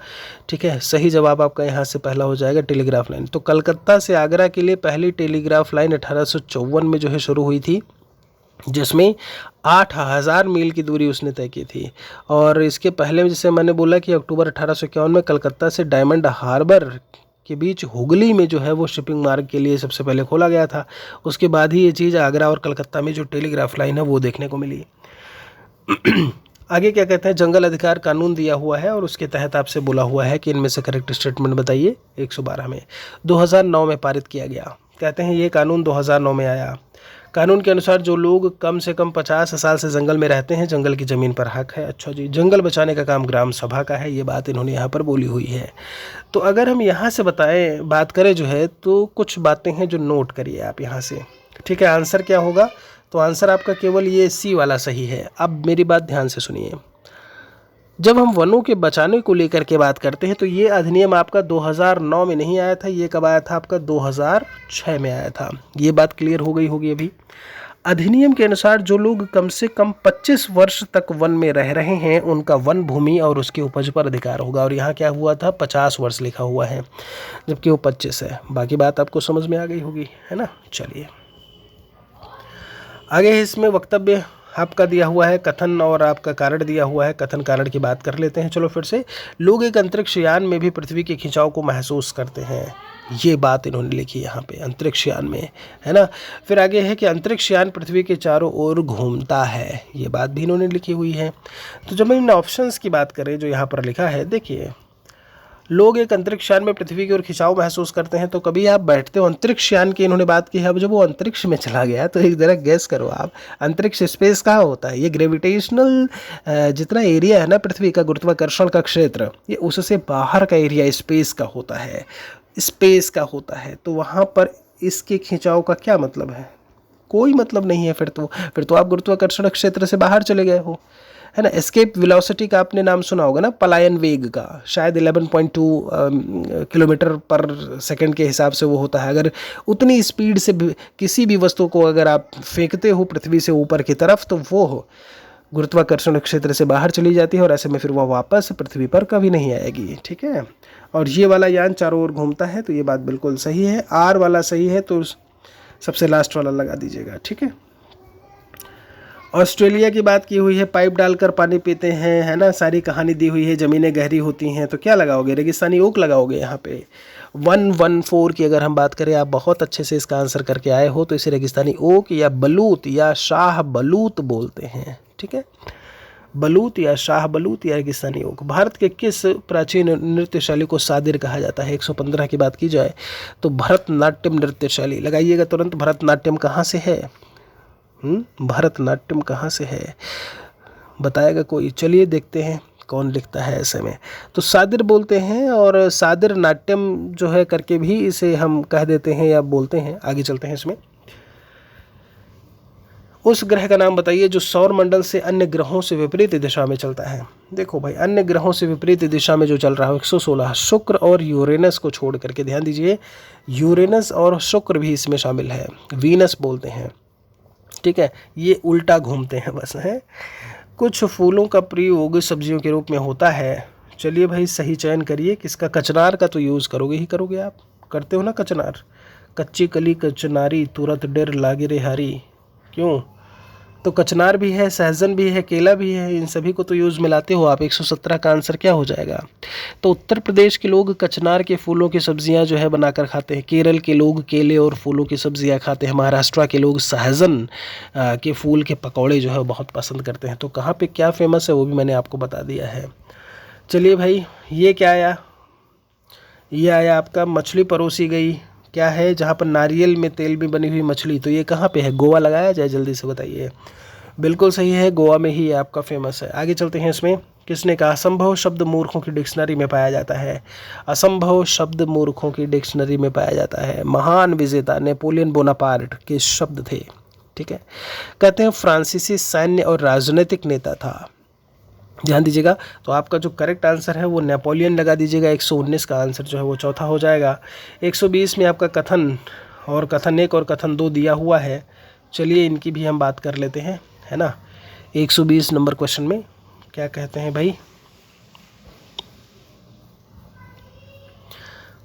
ठीक है, सही जवाब आपका यहाँ से पहला हो जाएगा टेलीग्राफ लाइन। तो कलकत्ता से आगरा के लिए पहली टेलीग्राफ लाइन 1854 में जो है शुरू हुई थी, जिसमें 8000 मील की दूरी उसने तय की थी। और इसके पहले जैसे मैंने बोला कि अक्टूबर 1851 में कलकत्ता से डायमंड हार्बर के बीच हुगली में जो है वो शिपिंग मार्ग के लिए सबसे पहले खोला गया था। उसके बाद ही ये चीज़ आगरा और कलकत्ता में जो टेलीग्राफ लाइन है वो देखने को मिली। आगे क्या कहते हैं? जंगल अधिकार कानून दिया हुआ है और उसके तहत आपसे बोला हुआ है कि इनमें से करेक्ट स्टेटमेंट बताइए। 112 में 2009 में पारित किया गया। कहते हैं ये कानून 2009 में आया। कानून के अनुसार जो लोग कम से कम 50 साल से जंगल में रहते हैं, जंगल की ज़मीन पर हक है। अच्छा जी, जंगल बचाने का काम ग्राम सभा का है। ये बात इन्होंने यहाँ पर बोली हुई है। तो अगर हम यहाँ से बात करें जो है तो कुछ बातें हैं जो नोट करिए आप यहाँ से। ठीक है, आंसर क्या होगा? तो आंसर आपका केवल ये सी वाला सही है। अब मेरी बात ध्यान से सुनिए। जब हम वनों के बचाने को लेकर के बात करते हैं तो ये अधिनियम आपका 2009 में नहीं आया था। ये कब आया था? आपका 2006 में आया था। ये बात क्लियर हो गई होगी अभी। अधिनियम के अनुसार जो लोग कम से कम 25 वर्ष तक वन में रह रहे हैं उनका वन भूमि और उसकी उपज पर अधिकार होगा। और यहाँ क्या हुआ था? 50 वर्ष लिखा हुआ है, जबकि वो 25 है। बाकी बात आपको समझ में आ गई होगी, है ना। चलिए आगे इसमें वक्तव्य आपका दिया हुआ है, कथन और आपका कारण दिया हुआ है। कथन कारण की बात कर लेते हैं। चलो फिर से। लोग एक अंतरिक्ष यान में भी पृथ्वी के खिंचाव को महसूस करते हैं। ये बात इन्होंने लिखी यहाँ पे, अंतरिक्ष यान में, है ना। फिर आगे है कि अंतरिक्ष यान पृथ्वी के चारों ओर घूमता है। ये बात भी इन्होंने लिखी हुई है। तो जब हम इन ऑप्शंस की बात करें जो यहाँ पर लिखा है, देखिए लोग एक अंतरिक्ष यान में पृथ्वी की ओर खिंचाव महसूस करते हैं। तो कभी आप बैठते हो अंतरिक्ष यान की, इन्होंने बात की है। अब जब वो अंतरिक्ष में चला गया तो एक जरा गैस करो आप, अंतरिक्ष स्पेस कहाँ होता है? ये ग्रेविटेशनल जितना एरिया है ना पृथ्वी का, गुरुत्वाकर्षण का क्षेत्र, ये उससे बाहर का एरिया स्पेस का होता है, स्पेस का होता है। तो वहाँ पर इसके खिंचाव का क्या मतलब है? कोई मतलब नहीं है। फिर तो आप गुरुत्वाकर्षण क्षेत्र से बाहर चले गए हो, है ना। एस्केप वेलोसिटी का आपने नाम सुना होगा ना, पलायन वेग का, शायद 11.2 किलोमीटर पर सेकंड के हिसाब से वो होता है। अगर उतनी स्पीड से किसी भी वस्तु को अगर आप फेंकते हो पृथ्वी से ऊपर की तरफ तो वो गुरुत्वाकर्षण क्षेत्र से बाहर चली जाती है और ऐसे में फिर वो वापस पृथ्वी पर कभी नहीं आएगी। ठीक है, और ये वाला यान चारों ओर घूमता है, तो ये बात बिल्कुल सही है। आर वाला सही है तो सबसे लास्ट वाला लगा दीजिएगा। ठीक है, ऑस्ट्रेलिया की बात की हुई है, पाइप डालकर पानी पीते हैं, है ना। सारी कहानी दी हुई है, ज़मीनें गहरी होती हैं। तो क्या लगाओगे? रेगिस्तानी ओक लगाओगे यहाँ पे। 114 की अगर हम बात करें, आप बहुत अच्छे से इसका आंसर करके आए हो। तो इसे रेगिस्तानी ओक या बलूत या शाह बलूत बोलते हैं। ठीक है, बलूत या शाह बलूत या रेगिस्तानी ओक। भारत के किस प्राचीन नृत्य शैली को सादिर कहा जाता है? 115 की बात की जाए तो भरतनाट्यम नृत्य शैली लगाइएगा तुरंत। भरतनाट्यम कहाँ से है? भरतनाट्यम कहाँ से है बताएगा कोई? चलिए देखते हैं कौन लिखता है ऐसे में। तो सादिर बोलते हैं और सादिर नाट्यम जो है करके भी इसे हम कह देते हैं या बोलते हैं। आगे चलते हैं इसमें। उस ग्रह का नाम बताइए जो सौर मंडल से अन्य ग्रहों से विपरीत दिशा में चलता है। देखो भाई, अन्य ग्रहों से विपरीत दिशा में जो चल रहा है 116, शुक्र और यूरेनस को छोड़ करके। ध्यान दीजिए, यूरेनस और शुक्र भी इसमें शामिल है, वीनस बोलते हैं, ठीक है, ये उल्टा घूमते हैं बस हैं। कुछ फूलों का प्रयोग सब्जियों के रूप में होता है। चलिए भाई, सही चयन करिए किसका। कचनार का तो यूज़ करोगे ही करोगे, आप करते हो ना कचनार। कच्ची कली कचनारी तुरंत डेर लागे रे हारी, क्यों? तो कचनार भी है, सहजन भी है, केला भी है, इन सभी को तो यूज़ मिलाते हो आप। 117 का आंसर क्या हो जाएगा? तो उत्तर प्रदेश के लोग कचनार के फूलों की सब्जियां जो है बनाकर खाते हैं। केरल के लोग केले और फूलों की सब्जियां खाते हैं। महाराष्ट्र के लोग सहजन के फूल के पकौड़े जो है बहुत पसंद करते हैं। तो कहाँ पे क्या फेमस है वो भी मैंने आपको बता दिया है। चलिए भाई, ये क्या आया? ये आया आपका मछली परोसी गई। क्या है? जहाँ पर नारियल में तेल में बनी हुई मछली। तो ये कहाँ पे है? गोवा लगाया जाए, जल्दी से बताइए। बिल्कुल सही है, गोवा में ही आपका फेमस है। आगे चलते हैं। इसमें किसने कहा असंभव शब्द मूर्खों की डिक्शनरी में पाया जाता है? असंभव शब्द मूर्खों की डिक्शनरी में पाया जाता है। महान विजेता नेपोलियन बोनापार्ट के शब्द थे, ठीक है। कहते हैं फ्रांसीसी सैन्य और राजनीतिक नेता था। ध्यान दीजिएगा, तो आपका जो करेक्ट आंसर है वो नेपोलियन लगा दीजिएगा। 119 का आंसर जो है वो चौथा हो जाएगा। 120 में आपका कथन और कथन 1 और कथन 2 दिया हुआ है। चलिए इनकी भी हम बात कर लेते हैं, है ना। 120 नंबर क्वेश्चन में क्या कहते हैं भाई?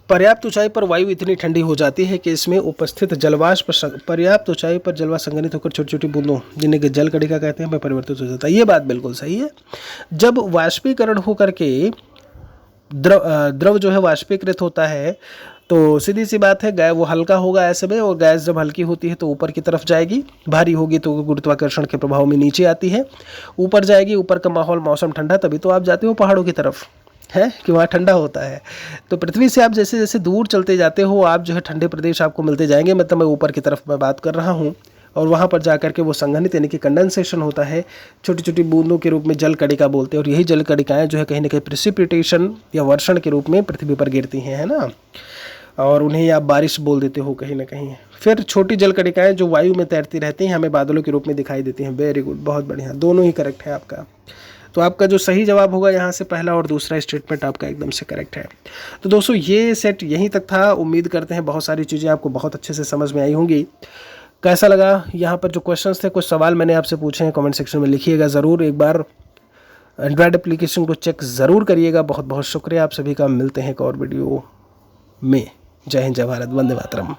पर्याप्त ऊंचाई पर वायु इतनी ठंडी हो जाती है कि इसमें उपस्थित जलवाष्प पर्याप्त ऊंचाई पर जलवाष्प संघनित होकर छोटी छोटी बूंदों, जिन्हें कि जल कणिका कहते हैं, में परिवर्तित हो जाता है। ये बात बिल्कुल सही है। जब वाष्पीकरण होकर के द्रव जो है वाष्पीकृत होता है तो सीधी सी बात है गैस वो हल्का होगा ऐसे में, और गैस जब हल्की होती है तो ऊपर की तरफ जाएगी, भारी होगी तो गुरुत्वाकर्षण के प्रभाव में नीचे आती है, ऊपर जाएगी। ऊपर का माहौल मौसम ठंडा, तभी तो आप जाते हो पहाड़ों की तरफ, है कि वहाँ ठंडा होता है। तो पृथ्वी से आप जैसे जैसे दूर चलते जाते हो आप जो है ठंडे प्रदेश आपको मिलते जाएंगे। मतलब मैं ऊपर की तरफ मैं बात कर रहा हूँ, और वहाँ पर जा करके वो संघनित यानी कि कंडेंसेशन होता है, छोटी छोटी बूंदों के रूप में जल कणिका बोलते हैं। और यही जल कणिकाएँ जो है कहीं ना कहीं प्रेसिपिटेशन या वर्षण के रूप में पृथ्वी पर गिरती हैं, है ना, और उन्हें आप बारिश बोल देते हो कहीं ना कहीं। फिर छोटी जल कणिकाएँ जो वायु में तैरती रहती हैं हमें बादलों के रूप में दिखाई देती हैं। वेरी गुड, बहुत बढ़िया, दोनों ही करेक्ट है आपका। तो आपका जो सही जवाब होगा यहाँ से पहला और दूसरा स्टेटमेंट आपका एकदम से करेक्ट है। तो दोस्तों ये सेट यहीं तक था। उम्मीद करते हैं बहुत सारी चीज़ें आपको बहुत अच्छे से समझ में आई होंगी। कैसा लगा? यहाँ पर जो क्वेश्चंस थे, कुछ सवाल मैंने आपसे पूछे हैं, कमेंट सेक्शन में लिखिएगा ज़रूर। एक बार एंड्रॉयड एप्लीकेशन को चेक ज़रूर करिएगा। बहुत बहुत शुक्रिया आप सभी का। मिलते हैं एक और वीडियो में। जय हिंद, जय भारत, वंदे मातरम।